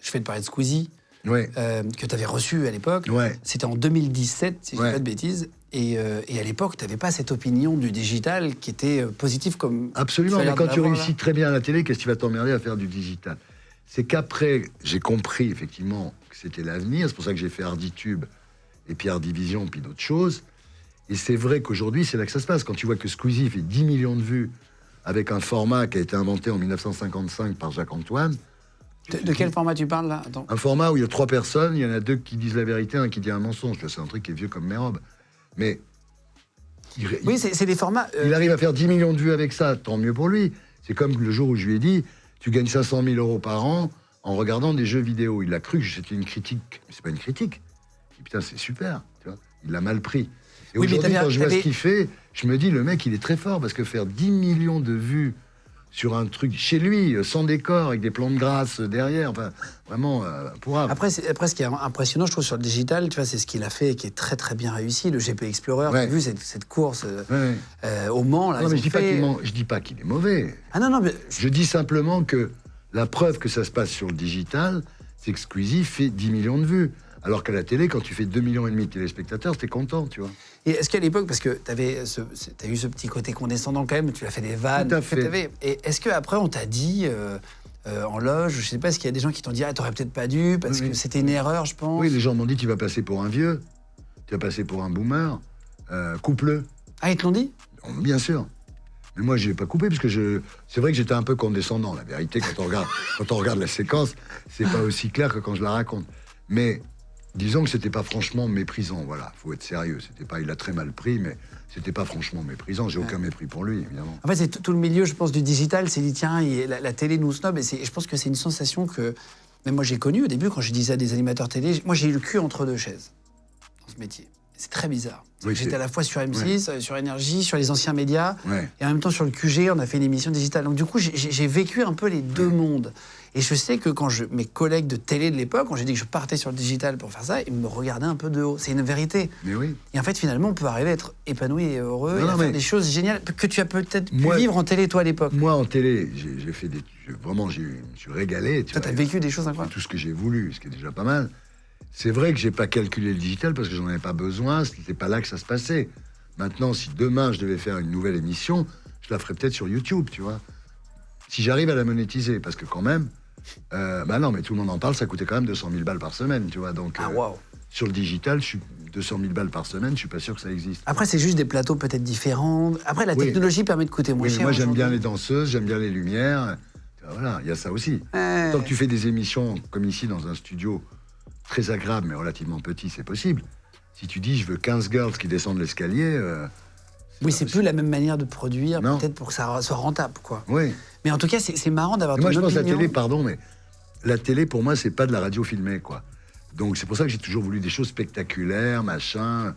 je vais te parler de Squeezie, Ouais. que tu avais reçu à l'époque. Ouais. C'était en 2017, si je ne dis pas de bêtises. Et à l'époque, tu n'avais pas cette opinion du digital qui était positive comme... Absolument, mais quand tu réussis très bien à la télé, qu'est-ce qui va t'emmerder à faire du digital? C'est qu'après, j'ai compris effectivement que c'était l'avenir. C'est pour ça que j'ai fait Harditube et puis Hardivision, puis d'autres choses. Et c'est vrai qu'aujourd'hui, c'est là que ça se passe. Quand tu vois que Squeezie fait 10 millions de vues avec un format qui a été inventé en 1955 par Jacques Antoine, De quel format tu parles, là? Attends. Un format où il y a 3 personnes, il y en a 2 qui disent la vérité, un qui dit un mensonge. C'est un truc qui est vieux comme mes robes. Mais... Oui, c'est des formats... Il arrive à faire 10 millions de vues avec ça, tant mieux pour lui. C'est comme le jour où je lui ai dit, tu gagnes 500 000 € par an en regardant des jeux vidéo. Il a cru que c'était une critique. Mais c'est pas une critique. Et putain, c'est super, tu vois. Il l'a mal pris. Et aujourd'hui, quand je vois ce qu'il fait, je me dis, le mec, il est très fort, parce que faire 10 millions de vues sur un truc chez lui, sans décor, avec des plans de grâce derrière, enfin, vraiment, pourrable. Après, ce qui est impressionnant, je trouve, sur le digital, tu vois, c'est ce qu'il a fait et qui est très, très bien réussi. Le GP Explorer, Ouais. tu as vu cette course au Mans, là, Non, mais je dis pas qu'il est mauvais. Ah non, mais... Je dis simplement que la preuve que ça se passe sur le digital, c'est que Squeezie fait 10 millions de vues. Alors qu'à la télé, quand tu fais 2,5 millions de téléspectateurs, t'es content, tu vois. Et est-ce qu'à l'époque, parce que t'as eu ce petit côté condescendant quand même, tu l'as fait des vannes. Tout à fait. Et est-ce qu'après, on t'a dit, en loge, je sais pas, est-ce qu'il y a des gens qui t'ont dit, ah, t'aurais peut-être pas dû, parce que c'était une erreur, je pense. Oui, les gens m'ont dit, tu vas passer pour un vieux, tu vas passer pour un boomer, coupe-le. Ah, ils te l'ont dit? Bien sûr. Mais moi, je l'ai pas coupé, parce que c'est vrai que j'étais un peu condescendant. La vérité, quand on regarde la séquence, c'est pas aussi clair que quand je la raconte. Mais... disons que c'était pas franchement méprisant, voilà, faut être sérieux. C'était pas, il a très mal pris, mais c'était pas franchement méprisant. J'ai aucun mépris pour lui, évidemment. En fait, c'est tout le milieu, je pense, du digital, c'est dit, tiens, la télé nous snob, et je pense que c'est une sensation que, même moi j'ai connue au début, quand je disais à des animateurs télé, moi j'ai eu le cul entre deux chaises, dans ce métier. C'est très bizarre. Oui, j'étais à la fois sur M6, sur Énergie, sur les anciens médias, et en même temps sur le QG, on a fait une émission digitale. Donc du coup, j'ai vécu un peu les deux mondes. Et je sais que quand mes collègues de télé de l'époque, quand j'ai dit que je partais sur le digital pour faire ça, ils me regardaient un peu de haut. C'est une vérité. Mais oui. Et en fait, finalement, on peut arriver à être épanoui et heureux, et à faire des choses géniales que tu as peut-être pu vivre en télé, toi, à l'époque. Moi, en télé, j'ai fait des... Vraiment, je me suis régalé. Toi, t'as vécu des choses incroyables. Tout ce que j'ai voulu, ce qui est déjà pas mal. C'est vrai que j'ai pas calculé le digital parce que j'en avais pas besoin, c'était pas là que ça se passait. Maintenant, si demain je devais faire une nouvelle émission, je la ferais peut-être sur YouTube, tu vois. Si j'arrive à la monétiser, parce que quand même, bah non, mais tout le monde en parle, ça coûtait quand même 200 000 balles par semaine, tu vois. Donc, sur le digital, 200 000 balles par semaine, je suis pas sûr que ça existe. Après, c'est juste des plateaux peut-être différents. Après, la technologie permet de coûter moins cher. Moi, j'aime bien les danseuses, j'aime bien les lumières. Voilà, il y a ça aussi. Tant que tu fais des émissions comme ici dans un studio très agréable, mais relativement petit, c'est possible. Si tu dis, je veux 15 girls qui descendent l'escalier... oui, c'est plus la même manière de produire, non. peut-être pour que ça soit rentable, quoi. Oui. Mais en tout cas, c'est marrant d'avoir ton opinion. Moi, je pense à la télé, pardon, mais la télé, pour moi, c'est pas de la radio filmée, quoi. Donc, c'est pour ça que j'ai toujours voulu des choses spectaculaires, machin,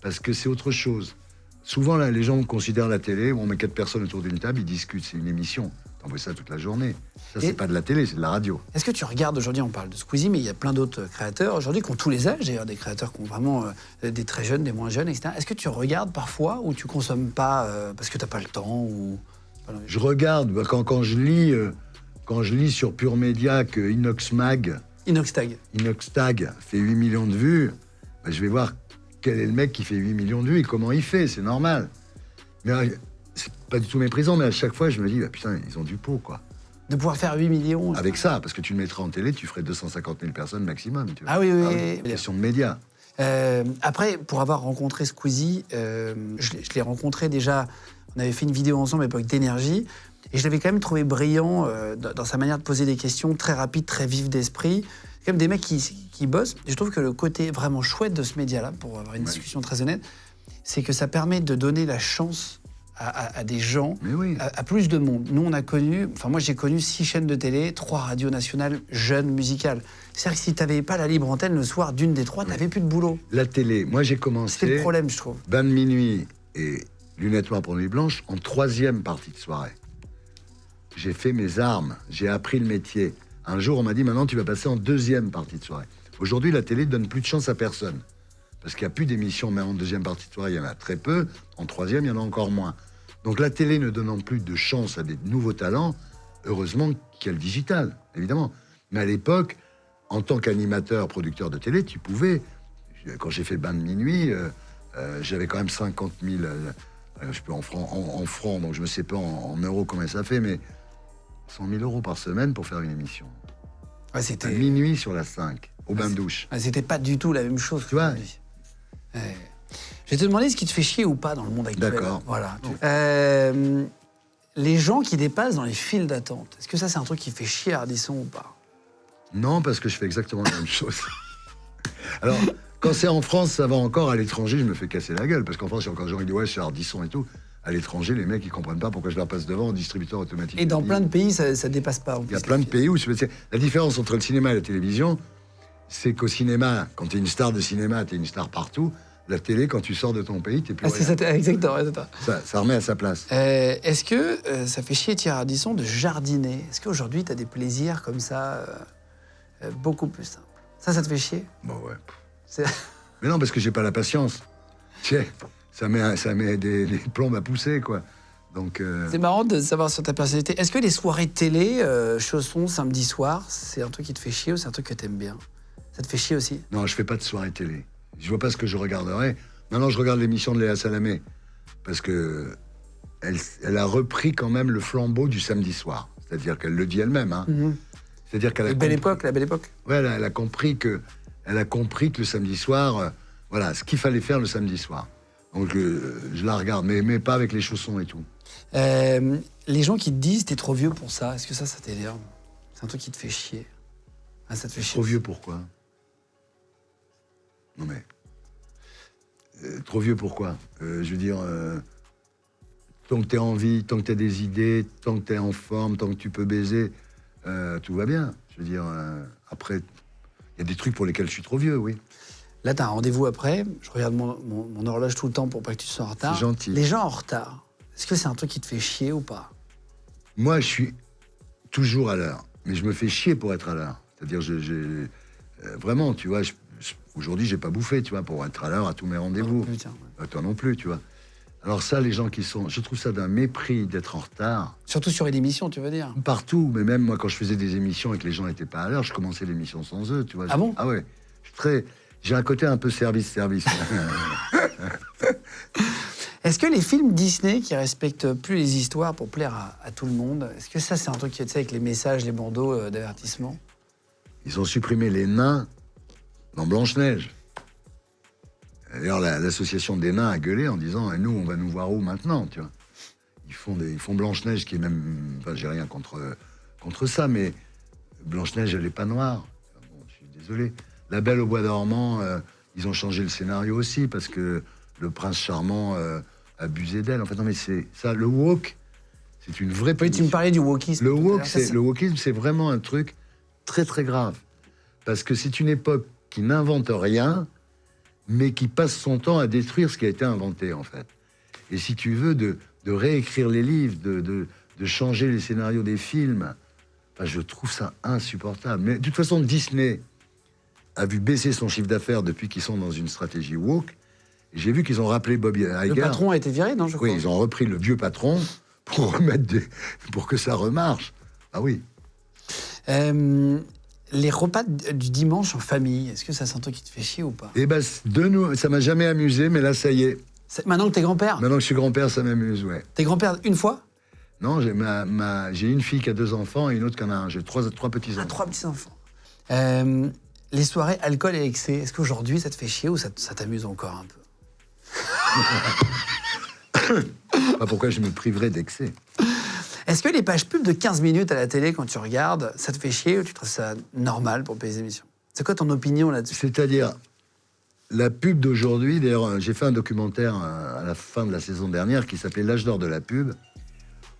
parce que c'est autre chose. Souvent, là, les gens considèrent la télé, on met 4 personnes autour d'une table, ils discutent, c'est une émission. On voit ça toute la journée. Ça, c'est pas de la télé, c'est de la radio. Est-ce que tu regardes aujourd'hui, on parle de Squeezie, mais il y a plein d'autres créateurs aujourd'hui qui ont tous les âges, d'ailleurs, des créateurs qui ont vraiment des très jeunes, des moins jeunes, etc. Est-ce que tu regardes parfois ou tu consommes pas parce que t'as pas le temps ou... Je regarde quand je lis sur Pure Média que Inoxtag fait 8 millions de vues, bah, je vais voir quel est le mec qui fait 8 millions de vues et comment il fait, c'est normal. Mais c'est pas du tout méprisant, mais à chaque fois, je me dis, bah, putain, ils ont du pot, quoi. De pouvoir faire 8 millions. Avec ça, parce que tu le mettrais en télé, tu ferais 250 000 personnes maximum. Tu vois. Ah oui, oui. Question de médias. Après, pour avoir rencontré Squeezie, je l'ai rencontré déjà, on avait fait une vidéo ensemble à l'époque d'Énergie, et je l'avais quand même trouvé brillant dans sa manière de poser des questions, très rapide, très vif d'esprit. C'est quand même des mecs qui bossent. Et je trouve que le côté vraiment chouette de ce média-là, pour avoir une discussion très honnête, c'est que ça permet de donner la chance à des gens, à plus de monde. Nous, on a connu, enfin moi j'ai connu 6 chaînes de télé, 3 radios nationales jeunes musicales. C'est-à-dire que si tu n'avais pas la libre antenne le soir d'une des 3, tu n'avais plus de boulot. La télé, moi j'ai commencé... C'était le problème, je trouve. Bain de minuit et lunettes noires pour nuit blanche en 3e partie de soirée. J'ai fait mes armes, j'ai appris le métier. Un jour, on m'a dit, maintenant tu vas passer en 2e partie de soirée. Aujourd'hui, la télé ne donne plus de chance à personne. Parce qu'il n'y a plus d'émissions, mais en 2e partie de soirée, il y en a très peu. En 3e, il y en a encore moins. Donc la télé ne donnant plus de chance à des nouveaux talents, heureusement qu'il y a le digital, évidemment. Mais à l'époque, en tant qu'animateur, producteur de télé, tu pouvais... Quand j'ai fait Bain de minuit, j'avais quand même 50 000... je peux en francs, donc je ne sais pas en euros combien ça fait, mais 100 000 € par semaine pour faire une émission. Ouais, c'était... À minuit sur la 5, au bain de douche. C'était pas du tout la même chose. Tu vois. Je vais te demander ce qui te fait chier ou pas dans le monde actuel. D'accord. Voilà. Les gens qui dépassent dans les files d'attente, est-ce que ça, c'est un truc qui fait chier Ardisson ou pas? Non, parce que je fais exactement la même chose. Alors, quand c'est en France, ça va encore. À l'étranger, je me fais casser la gueule. Parce qu'en France, il y a encore des gens qui disent ouais, c'est Ardisson et tout. À l'étranger, les mecs, ils comprennent pas pourquoi je leur passe devant en distributeur automatique. Et dans plein de pays, ça dépasse pas. Il y a plein de pays où... La différence entre le cinéma et la télévision, c'est qu'au cinéma, quand tu es une star de cinéma, tu es une star partout. La télé, quand tu sors de ton pays, tu n'es plus rien. C'est ça, exactement. Ça remet à sa place. Est-ce que ça fait chier Thierry Ardisson de jardiner? Est-ce qu'aujourd'hui, tu as des plaisirs comme ça, beaucoup plus simples? Ça te fait chier? Bon, ouais. C'est- Mais non, parce que j'ai pas la patience. Tu sais, ça met des plombes à pousser, quoi. Donc, C'est marrant de savoir sur ta personnalité. Est-ce que les soirées télé, chaussons, samedi soir, c'est un truc qui te fait chier ou c'est un truc que t'aimes bien? Ça te fait chier aussi? non, je fais pas de soirée télé. Je vois pas ce que je regarderais. Maintenant, je regarde l'émission de Léa Salamé. Parce que elle a repris quand même le flambeau du samedi soir. C'est-à-dire qu'elle le dit elle-même. Hein. C'est-à-dire qu'elle a La belle époque. Ouais, elle a compris que le samedi soir, voilà, ce qu'il fallait faire le samedi soir. Donc, je la regarde, mais pas avec les chaussons et tout. Les gens qui te disent t'es trop vieux pour ça, est-ce que ça t'énerve? C'est un truc qui te fait chier? Ah, ça te fait chier. Trop vieux, pourquoi? Non mais... trop vieux, pourquoi? Je veux dire... tant que t'es en vie, tant que t'as des idées, tant que t'es en forme, tant que tu peux baiser, tout va bien. Je veux dire, après, il y a des trucs pour lesquels je suis trop vieux, oui. Là, t'as un rendez-vous après. Je regarde mon horloge tout le temps pour pas que tu sois en retard. C'est gentil. Les gens en retard, est-ce que c'est un truc qui te fait chier ou pas? Moi, je suis toujours à l'heure, mais je me fais chier pour être à l'heure. C'est-à-dire, vraiment, tu vois, aujourd'hui, j'ai pas bouffé, tu vois, pour être à l'heure à tous mes rendez-vous. Putain, ouais. Toi non plus, tu vois. Alors ça, les gens qui sont... Je trouve ça d'un mépris d'être en retard. Surtout sur une émission, tu veux dire? Partout, mais même moi, quand je faisais des émissions et que les gens n'étaient pas à l'heure, je commençais l'émission sans eux, tu vois. Ah bon? Ah ouais. J'ai un côté un peu service. Est-ce que les films Disney qui respectent plus les histoires pour plaire à tout le monde, est-ce que ça, c'est un truc qui, tu sais, avec les messages, les bandeaux d'avertissement? Ils ont supprimé les nains dans Blanche-Neige. D'ailleurs, l'association des nains a gueulé en disant « Nous, on va nous voir où maintenant ?» tu vois. Ils font Blanche-Neige qui est même... Enfin, j'ai rien contre ça, mais Blanche-Neige, elle n'est pas noire. Bon, je suis désolé. La Belle au bois dormant, ils ont changé le scénario aussi parce que le prince charmant abusait d'elle. En fait, non, mais c'est ça, le woke, c'est une vraie Oui, punition. tu me parlais du wokisme. Le wokisme, c'est vraiment un truc très, très grave. Parce que c'est une époque qui n'invente rien, mais qui passe son temps à détruire ce qui a été inventé, en fait. Et si tu veux, de réécrire les livres, de changer les scénarios des films, enfin, je trouve ça insupportable. Mais de toute façon, Disney a vu baisser son chiffre d'affaires depuis qu'ils sont dans une stratégie woke. Et j'ai vu qu'ils ont rappelé Bob Iger. Le patron a été viré, non, je crois? Oui, ils ont repris le vieux patron pour pour que ça remarche. Ah oui. Les repas du dimanche en famille, est-ce que ça, c'est un truc qui te fait chier ou pas? Eh ben, ça m'a jamais amusé, mais là, ça y est. Maintenant que t'es grand-père? Maintenant que je suis grand-père, ça m'amuse, ouais. T'es grand-père une fois? Non, j'ai une fille qui a 2 enfants et une autre qui en a un. J'ai trois petits-enfants. Ah, 3 petits-enfants. Les soirées alcool et excès, est-ce qu'aujourd'hui, ça te fait chier ou ça t'amuse encore un peu? Pourquoi je me priverais d'excès? Est-ce que les pages pubs de 15 minutes à la télé, quand tu regardes, ça te fait chier ou tu trouves ça normal pour payer les émissions? C'est quoi ton opinion là-dessus? C'est-à-dire, la pub d'aujourd'hui, d'ailleurs, j'ai fait un documentaire à la fin de la saison dernière qui s'appelait L'âge d'or de la pub,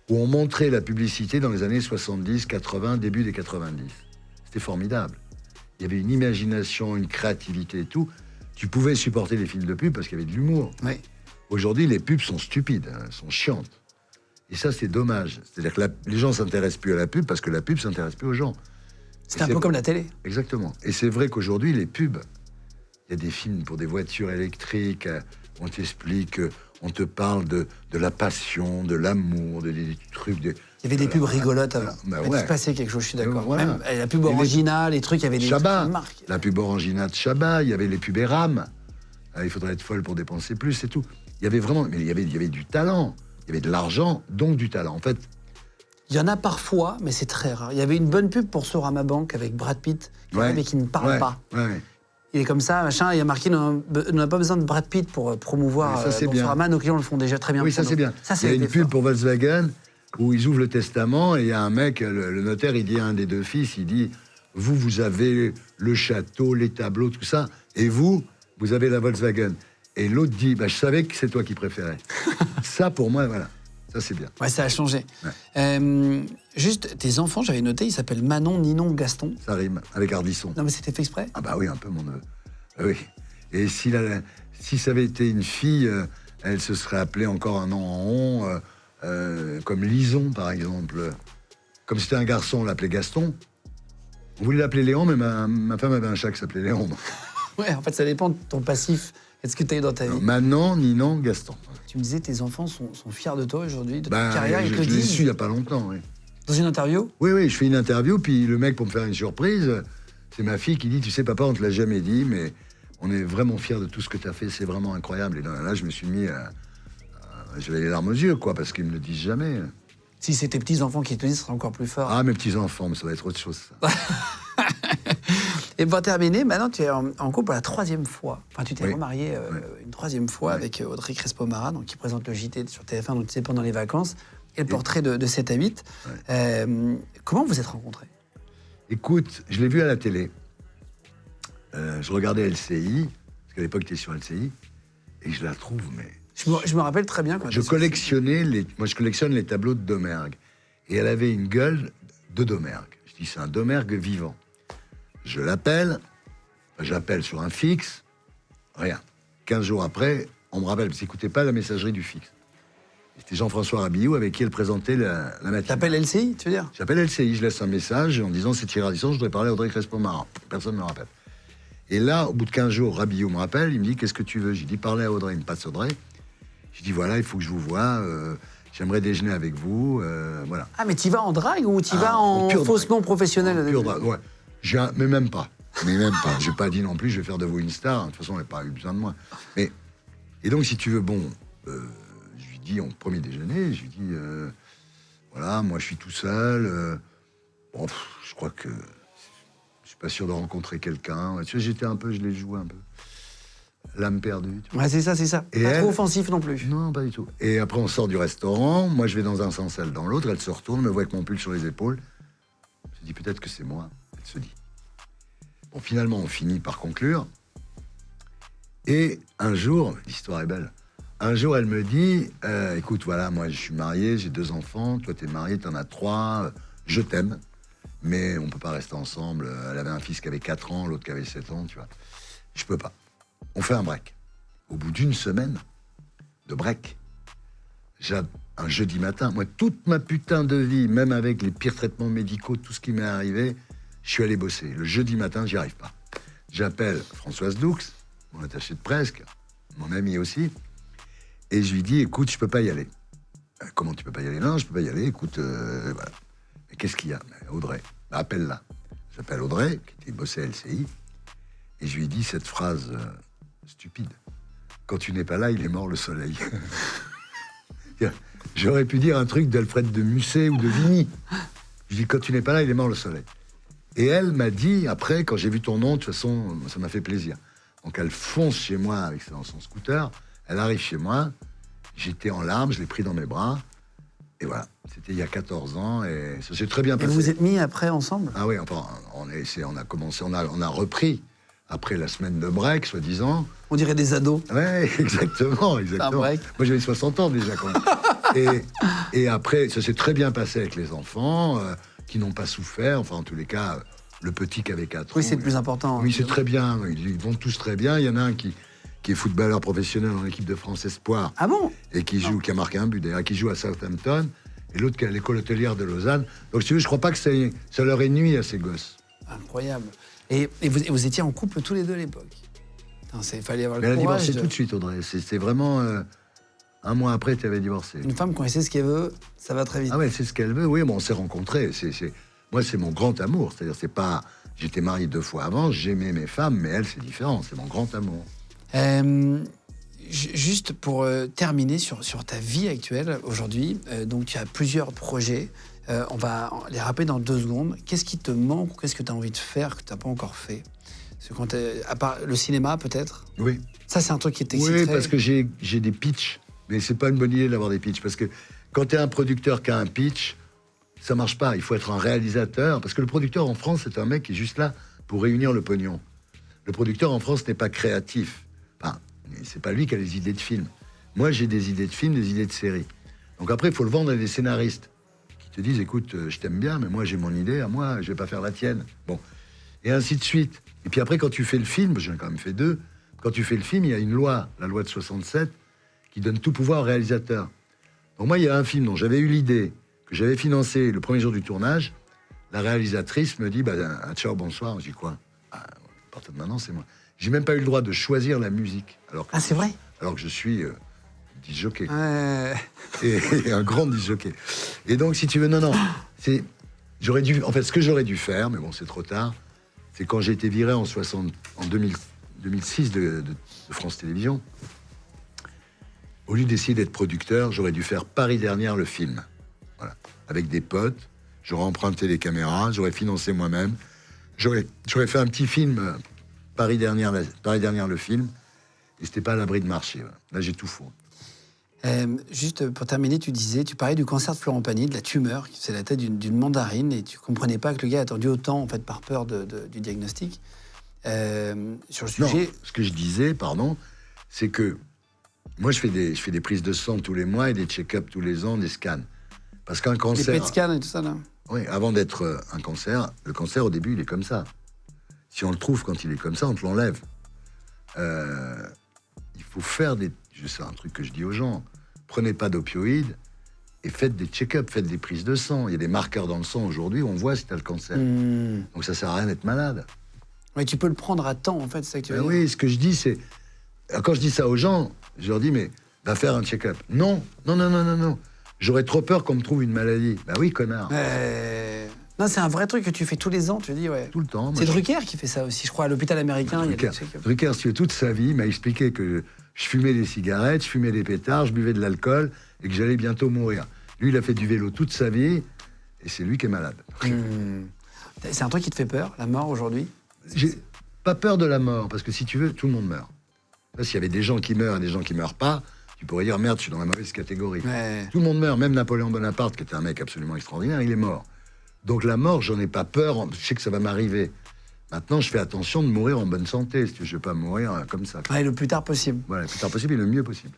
où on montrait la publicité dans les années 70, 80, début des 90. C'était formidable. Il y avait une imagination, une créativité et tout. Tu pouvais supporter les films de pub parce qu'il y avait de l'humour. Oui. Aujourd'hui, les pubs sont stupides, sont chiantes. Et ça, c'est dommage. C'est-à-dire que les gens ne s'intéressent plus à la pub parce que la pub ne s'intéresse plus aux gens. C'est un peu comme la télé. Exactement. Et c'est vrai qu'aujourd'hui, les pubs, il y a des films pour des voitures électriques, on t'explique, on te parle de la passion, de l'amour, des trucs... Il y avait des pubs rigolotes avant. Bah Il ouais. se passait quelque chose, je suis d'accord. Voilà. Même la pub Orangina, les trucs, il y avait des Chabat, trucs de marque. la pub Orangina de Chabat, il y avait les pubs Eram. Il faudrait être folle pour dépenser plus, c'est tout. Il y avait vraiment... Mais il y avait du talent. Il y avait de l'argent, donc du talent. En fait... Il y en a parfois, mais c'est très rare. Il y avait une bonne pub pour Sorama Bank avec Brad Pitt, mais qui ne parle pas. Ouais. Il est comme ça, machin, il y a marqué on n'a pas besoin de Brad Pitt pour promouvoir Sorama, nos clients le font déjà très bien. Oui, ça c'est bien. Il y a une pub pour Volkswagen où ils ouvrent le testament et il y a un mec, le notaire, il dit à un des 2 fils, il dit Vous avez le château, les tableaux, tout ça. Et vous avez la Volkswagen. Et l'autre dit, je savais que c'est toi qui préférais. Ça, pour moi, voilà. Ça, c'est bien. Ouais, ça a changé. Ouais. Juste, tes enfants, j'avais noté, ils s'appellent Manon, Ninon, Gaston. Ça rime, avec Ardisson. Non, mais c'était fait exprès? Ah bah oui, un peu, mon neveu. Oui. Et si ça avait été une fille, elle se serait appelée encore un nom en rond, comme Lison, par exemple. Comme c'était un garçon, on l'appelait Gaston. On voulait l'appeler Léon, mais ma femme avait un chat qui s'appelait Léon. Ouais, en fait, ça dépend de ton passif et de ce que tu as eu dans ta vie. Manon, Ninon, Gaston. Tu me disais, tes enfants sont fiers de toi aujourd'hui, de ta Bah, carrière, ils te le je l'ai disent. su il n'y a pas longtemps, oui. Dans une interview? Oui, je fais une interview, puis le mec, pour me faire une surprise, c'est ma fille qui dit, tu sais, papa, on te l'a jamais dit, mais on est vraiment fiers de tout ce que tu as fait, c'est vraiment incroyable. Et là, je me suis mis j'avais les larmes aux yeux, quoi, parce qu'ils me le disent jamais. Si c'est tes petits-enfants qui te le disent, ce sera encore plus fort. Ah, mes petits-enfants, mais ça va être autre chose, ça. Et pour terminer, maintenant, tu es en couple pour la 3e fois. Enfin, tu t'es Oui. remarié une 3e fois avec Audrey Crespo-Mara, donc qui présente le JT sur TF1, donc tu sais, pendant les vacances, et le portrait de 7 à 8. Comment vous êtes rencontrés? Écoute, je l'ai vu à la télé. Je regardais LCI, parce qu'à l'époque, tu étais sur LCI, et je la trouve, mais... Je me rappelle très bien quand Je collectionne les tableaux de Domergue. Et elle avait une gueule de Domergue. Je dis, c'est un Domergue vivant. Je l'appelle, j'appelle sur un fixe, rien. 15 jours après, on me rappelle, parce que n'écoutait pas la messagerie du fixe. C'était Jean-François Rabillot avec qui elle présentait la matinée. T'appelles LCI, tu veux dire? J'appelle LCI, je laisse un message en disant, c'est Thierry Ardisson, je voudrais parler à Audrey Crespo-Mara. Personne ne me rappelle. Et là, au bout de 15 jours, Rabillot me rappelle, il me dit, qu'est-ce que tu veux? J'ai dit, parler à Audrey, il me passe Audrey. Je dis, voilà, il faut que je vous voie, j'aimerais déjeuner avec vous, voilà. Ah, mais t'y vas en drague ou t'y vas en faussement professionnel? Pure drague, ouais. Mais même pas. J'ai pas dit non plus, je vais faire de vous une star. De toute façon, on n'a pas eu besoin de moi. Et donc, si tu veux, je lui dis, au premier déjeuner, je lui dis, voilà, moi, je suis tout seul. Je crois que je suis pas sûr de rencontrer quelqu'un. Tu sais, je l'ai joué un peu. L'âme perdue. Tu vois. Ouais, c'est ça. Et pas trop offensif non plus. Non, pas du tout. Et après, on sort du restaurant. Moi, je vais dans un sens, elle dans l'autre. Elle se retourne, me voit avec mon pull sur les épaules. Je dis, peut-être que c'est moi. Elle se dit. Bon, finalement, on finit par conclure. Et un jour, l'histoire est belle. Un jour, elle me dit, écoute, voilà, moi, je suis marié, j'ai 2 enfants. Toi, t'es marié, t'en as 3. Je t'aime. Mais on peut pas rester ensemble. Elle avait un fils qui avait 4 ans, l'autre qui avait 7 ans, tu vois. Je peux pas. On fait un break. Au bout d'une semaine de break, un jeudi matin, moi, toute ma putain de vie, même avec les pires traitements médicaux, tout ce qui m'est arrivé, je suis allé bosser. Le jeudi matin, j'y arrive pas. J'appelle Françoise Doux, mon attaché de presse, mon ami aussi, et je lui dis, écoute, je peux pas y aller. Comment tu peux pas y aller? Non, je peux pas y aller, écoute, voilà. Mais qu'est-ce qu'il y a? Audrey, appelle-la. J'appelle Audrey, qui bossait à LCI, et je lui dis cette phrase stupide. Quand tu n'es pas là, il est mort le soleil. J'aurais pu dire un truc d'Alfred de Musset ou de Vigny. Je dis, quand tu n'es pas là, il est mort le soleil. Et elle m'a dit, après, quand j'ai vu ton nom, de toute façon, ça m'a fait plaisir. Donc elle fonce chez moi avec son scooter, elle arrive chez moi, j'étais en larmes, je l'ai pris dans mes bras, et voilà. C'était il y a 14 ans, et ça s'est très bien passé. Et vous vous êtes mis après ensemble? Ah oui, enfin, on a repris. Après la semaine de break, soi-disant. On dirait des ados. Ouais, exactement. Un break. Moi, j'avais 60 ans déjà, quand même. et après, ça s'est très bien passé avec les enfants, qui n'ont pas souffert. Enfin, en tous les cas, le petit qui avait 4 ans. Oui, c'est le plus important. Oui, c'est très bien. Ils vont tous très bien. Il y en a un qui est footballeur professionnel dans l'équipe de France Espoir. Ah bon? Et qui a marqué un but, d'ailleurs, qui joue à Southampton. Et l'autre qui est à l'école hôtelière de Lausanne. Donc, si tu veux, je crois pas que ça leur ait nuit à ces gosses. Incroyable. Et vous étiez en couple tous les deux à l'époque? Il fallait avoir le courage. Elle a divorcé tout de suite, Audrey. C'était vraiment... un mois après, tu avais divorcé. Une femme, quand elle sait ce qu'elle veut, ça va très vite. Ah ouais, c'est ce qu'elle veut. Oui, bon, on s'est rencontrés. Moi, c'est mon grand amour. C'est-à-dire, c'est pas... J'étais marié 2 fois avant, j'aimais mes femmes, mais elle, c'est différent. C'est mon grand amour. Juste pour terminer sur ta vie actuelle, aujourd'hui, donc tu as plusieurs projets. On va les rappeler dans 2 secondes. Qu'est-ce qui te manque ou qu'est-ce que tu as envie de faire que tu n'as pas encore fait? À part le cinéma, peut-être? Oui. Ça, c'est un truc qui t'exciterait? Oui, parce que j'ai des pitchs. Mais c'est pas une bonne idée d'avoir des pitchs. Parce que quand tu es un producteur qui a un pitch, ça marche pas. Il faut être un réalisateur, parce que le producteur en France, c'est un mec qui est juste là pour réunir le pognon. Le producteur en France n'est pas créatif. Enfin, c'est pas lui qui a les idées de films. Moi, j'ai des idées de films, des idées de séries. Donc après, il faut le vendre à des scénaristes qui te disent, écoute, je t'aime bien, mais moi, j'ai mon idée à moi, je vais pas faire la tienne. Bon, et ainsi de suite. Et puis après, quand tu fais le film, j'en ai quand même fait 2, quand tu fais le film, il y a une loi, la loi de 67, qui donne tout pouvoir au réalisateur. Donc moi, il y a un film dont j'avais eu l'idée, que j'avais financé le premier jour du tournage. La réalisatrice me dit, ciao, bonsoir. Je dis quoi? À partir de maintenant, c'est moi. J'ai même pas eu le droit de choisir la musique. C'est vrai? Alors que je suis disc-jockey. Et un grand disc-jockey. Et donc, si tu veux, non, j'aurais dû, en fait, ce que j'aurais dû faire, mais bon, c'est trop tard, c'est quand j'ai été viré en 2006 de France Télévisions. Au lieu d'essayer d'être producteur, j'aurais dû faire Paris Dernière, le film. Voilà. Avec des potes, j'aurais emprunté les caméras, j'aurais financé moi-même. J'aurais fait un petit film, Paris Dernière, le film, et c'était pas à l'abri de marcher. Voilà. Là, j'ai tout faux. Juste pour terminer, tu parlais du cancer de Florent Pagny, de la tumeur, qui faisait la tête d'une mandarine, et tu comprenais pas que le gars a attendu autant, en fait, par peur du diagnostic. Sur le sujet... Non, ce que je disais, c'est que moi, je fais des prises de sang tous les mois et des check-ups tous les ans, des scans. Parce qu'un cancer... Les PET scans et tout ça, là. Oui, avant d'être un cancer, le cancer, au début, il est comme ça. Si on le trouve quand il est comme ça, on te l'enlève. Il faut faire des... C'est un truc que je dis aux gens. Prenez pas d'opioïdes et faites des check-ups, faites des prises de sang. Il y a des marqueurs dans le sang aujourd'hui, on voit si tu as le cancer. Donc ça sert à rien d'être malade. Oui, tu peux le prendre à temps, en fait, c'est ça que tu veux dire. Oui, ce que je dis, c'est... Quand je dis ça aux gens, je leur dis, mais va faire un check-up. Non. J'aurais trop peur qu'on me trouve une maladie. Bah oui, connard. Non, c'est un vrai truc que tu fais tous les ans, tu dis, ouais. Tout le temps. C'est Drucker qui fait ça aussi, je crois, à l'hôpital américain. Drucker, si tu veux, toute sa vie, m'a expliqué que je fumais des cigarettes, je fumais des pétards, je buvais de l'alcool et que j'allais bientôt mourir. Lui, il a fait du vélo toute sa vie et c'est lui qui est malade. C'est un truc qui te fait peur, la mort, aujourd'hui? J'ai pas peur de la mort, parce que si tu veux, tout le monde meurt. Là, s'il y avait des gens qui meurent et des gens qui meurent pas, tu pourrais dire, merde, je suis dans la mauvaise catégorie. Ouais. Tout le monde meurt, même Napoléon Bonaparte, qui était un mec absolument extraordinaire, il est mort. Donc la mort, j'en ai pas peur, je sais que ça va m'arriver. Maintenant, je fais attention de mourir en bonne santé, si je ne veux pas mourir comme ça. Ouais, le plus tard possible. Voilà, le plus tard possible et le mieux possible.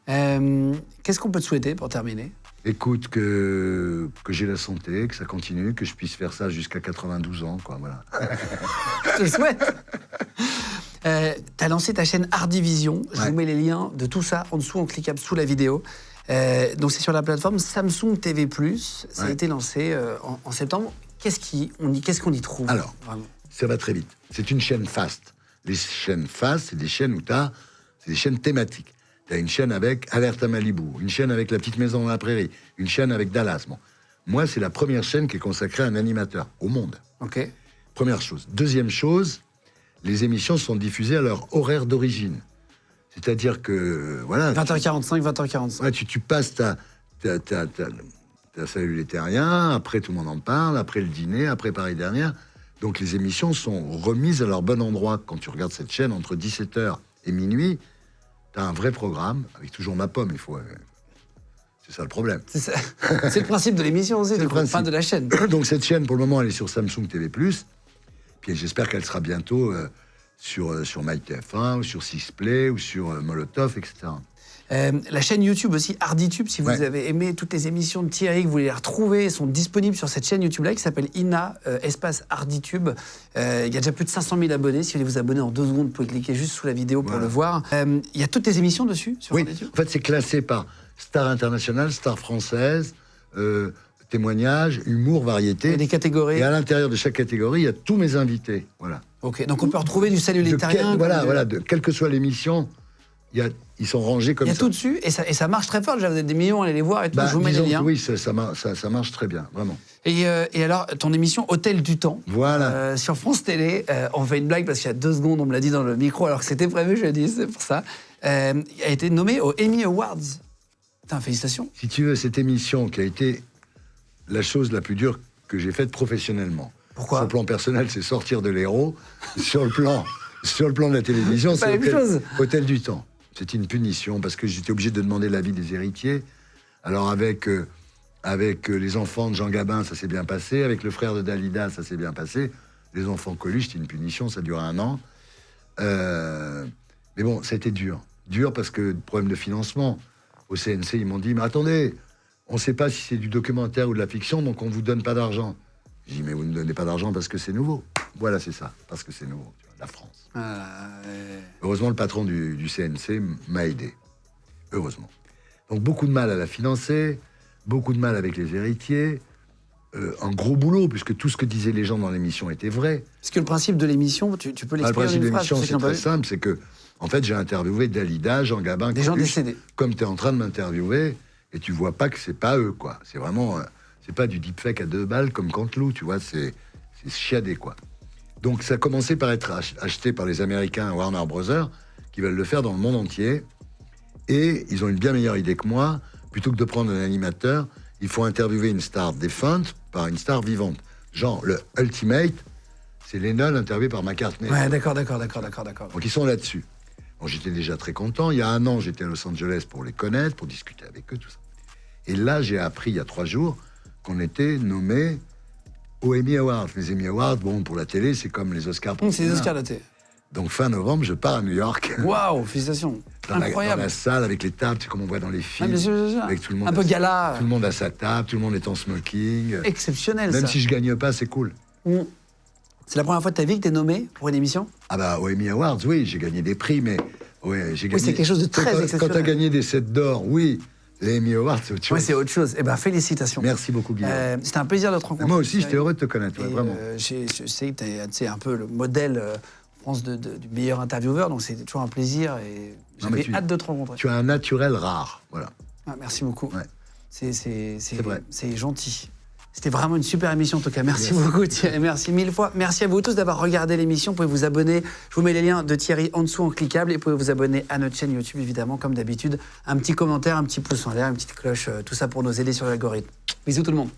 Qu'est-ce qu'on peut te souhaiter pour terminer? Écoute, que j'ai la santé, que ça continue, que je puisse faire ça jusqu'à 92 ans, quoi, voilà. Je te le souhaite. T'as lancé ta chaîne Art Division. Je vous mets les liens de tout ça en dessous, en cliquable sous la vidéo. Donc c'est sur la plateforme Samsung TV+. Ça a été lancé en septembre. Qu'est-ce qu'on y trouve? Alors, vraiment, ça va très vite. C'est une chaîne fast. Les chaînes fast, c'est des chaînes où c'est des chaînes thématiques. Tu as une chaîne avec Alerte à Malibu, une chaîne avec La Petite Maison dans la Prairie, une chaîne avec Dallas. Bon. Moi, c'est la première chaîne qui est consacrée à un animateur au monde. Ok. Première chose. Deuxième chose, les émissions sont diffusées à leur horaire d'origine. C'est-à-dire que, voilà... 20h45, 20h45. Ouais, tu passes ta Salut les Terriens, après tout le monde en parle, après le dîner, après Paris Dernière. Donc les émissions sont remises à leur bon endroit. Quand tu regardes cette chaîne, entre 17h et minuit, tu as un vrai programme, avec toujours ma pomme, il faut... c'est ça le problème. C'est ça. C'est le principe de l'émission aussi, enfin de la chaîne. Donc cette chaîne, pour le moment, elle est sur Samsung TV+. Puis j'espère qu'elle sera bientôt sur MyTF1, ou sur Sixplay, ou sur Molotov, etc. La chaîne YouTube aussi, Arditube, si vous avez aimé toutes les émissions de Thierry, que vous voulez les retrouver, elles sont disponibles sur cette chaîne YouTube-là qui s'appelle INA, espace Arditube. Il y a déjà plus de 500 000 abonnés. Si vous voulez vous abonner en 2 secondes, vous pouvez cliquer juste sous la vidéo pour le voir. Il y a toutes tes émissions dessus, sur Arditube? En fait, c'est classé par star internationale, star française, témoignages, humour, variété. Il y a des catégories. Et à l'intérieur de chaque catégorie, il y a tous mes invités. Voilà. Ok, donc on peut retrouver du Salut les Terriens. Quelle que soit l'émission, ils sont rangés comme ça. Il y a tout dessus, et ça marche très fort. Déjà, vous êtes des millions à aller les voir et tout. Je vous mets les liens. Oui, ça marche très bien, vraiment. Et alors, ton émission Hôtel du Temps, sur France Télé, on fait une blague parce qu'il y a 2 secondes, on me l'a dit dans le micro, alors que c'était prévu jeudi, c'est pour ça, a été nommée aux Emmy Awards. Putain, félicitations. Si tu veux, cette émission qui a été la chose la plus dure que j'ai faite professionnellement. Pourquoi? Sur le plan personnel, c'est sortir de l'héros. sur le plan de la télévision, c'est Hôtel du Temps. C'était une punition parce que j'étais obligé de demander l'avis des héritiers. Alors avec Avec les enfants de Jean Gabin, ça s'est bien passé. Avec le frère de Dalida, ça s'est bien passé. Les enfants Coluche, c'était une punition, ça dure 1 an. Mais bon, ça a été dur. Dur parce que problème de financement. Au CNC, ils m'ont dit, mais attendez, on ne sait pas si c'est du documentaire ou de la fiction, donc on ne vous donne pas d'argent. J'ai dit, mais vous ne donnez pas d'argent parce que c'est nouveau. Voilà, c'est ça, parce que c'est nouveau, tu vois, la France. Heureusement, le patron du CNC m'a aidé. Heureusement. Donc beaucoup de mal à la financer, beaucoup de mal avec les héritiers, un gros boulot, puisque tout ce que disaient les gens dans l'émission était vrai. Parce que le principe de l'émission, tu peux Le l'expliquer principe en de une phrase, l'émission, pour ceux qui c'est n'ont pas très vu. simple, c'est que, en fait, j'ai interviewé Dalida, Jean Gabin, Des gens Coluche, décédés. comme tu es en train de m'interviewer, et tu vois pas que c'est pas eux, quoi. C'est vraiment, c'est pas du deepfake à 2 balles comme Canteloup, tu vois, c'est chiadé, quoi. Donc ça a commencé par être acheté par les Américains Warner Brothers, qui veulent le faire dans le monde entier, et ils ont une bien meilleure idée que moi. Plutôt que de prendre un animateur, il faut interviewer une star défunte par une star vivante. Genre, le Ultimate, c'est Lennon interviewé par McCartney. Ouais, d'accord. Donc ils sont là-dessus. Bon, j'étais déjà très content. Il y a 1 an, j'étais à Los Angeles pour les connaître, pour discuter avec eux, tout ça. Et là, j'ai appris, il y a 3 jours, qu'on était nommé aux Emmy Awards. Les Emmy Awards, bon, pour la télé, c'est comme les Oscars. pour le C'est les cinéma. Oscars de thé. Donc fin novembre, je pars à New York. Waouh, félicitations. Dans Incroyable. la salle, avec les tables, c'est comme on voit dans les films. bien sûr. Avec tout le monde Un peu gala. Tout le monde à sa table, tout le monde est en smoking. Exceptionnel, Même ça. si je gagne pas, c'est cool. C'est la première fois de ta vie que tu es nommé pour une émission? Ah bah, aux Emmy Awards, oui, j'ai gagné des prix, mais... Ouais, j'ai gagné... c'est quelque chose de très exceptionnel. Quand t'as gagné des 7 d'or, oui, les Emmy Awards, c'est autre chose. Oui, c'est autre chose. Eh ben, félicitations. Merci beaucoup, Guillaume. C'était un plaisir de te rencontrer. Moi aussi, j'étais heureux de te connaître, ouais, Et, vraiment. je sais que tu es un peu le modèle, je pense, du meilleur intervieweur, donc c'est toujours un plaisir et Non, mais j'avais hâte de te rencontrer. Tu as un naturel rare, voilà. Ah, merci beaucoup. Ouais. C'est vrai. C'est gentil. C'était vraiment une super émission en tout cas. Merci beaucoup Thierry, merci 1000 fois. Merci à vous tous d'avoir regardé l'émission. Vous pouvez vous abonner. Je vous mets les liens de Thierry en dessous en cliquable et vous pouvez vous abonner à notre chaîne YouTube évidemment comme d'habitude. Un petit commentaire, un petit pouce en l'air, une petite cloche, tout ça pour nous aider sur l'algorithme. Bisous tout le monde.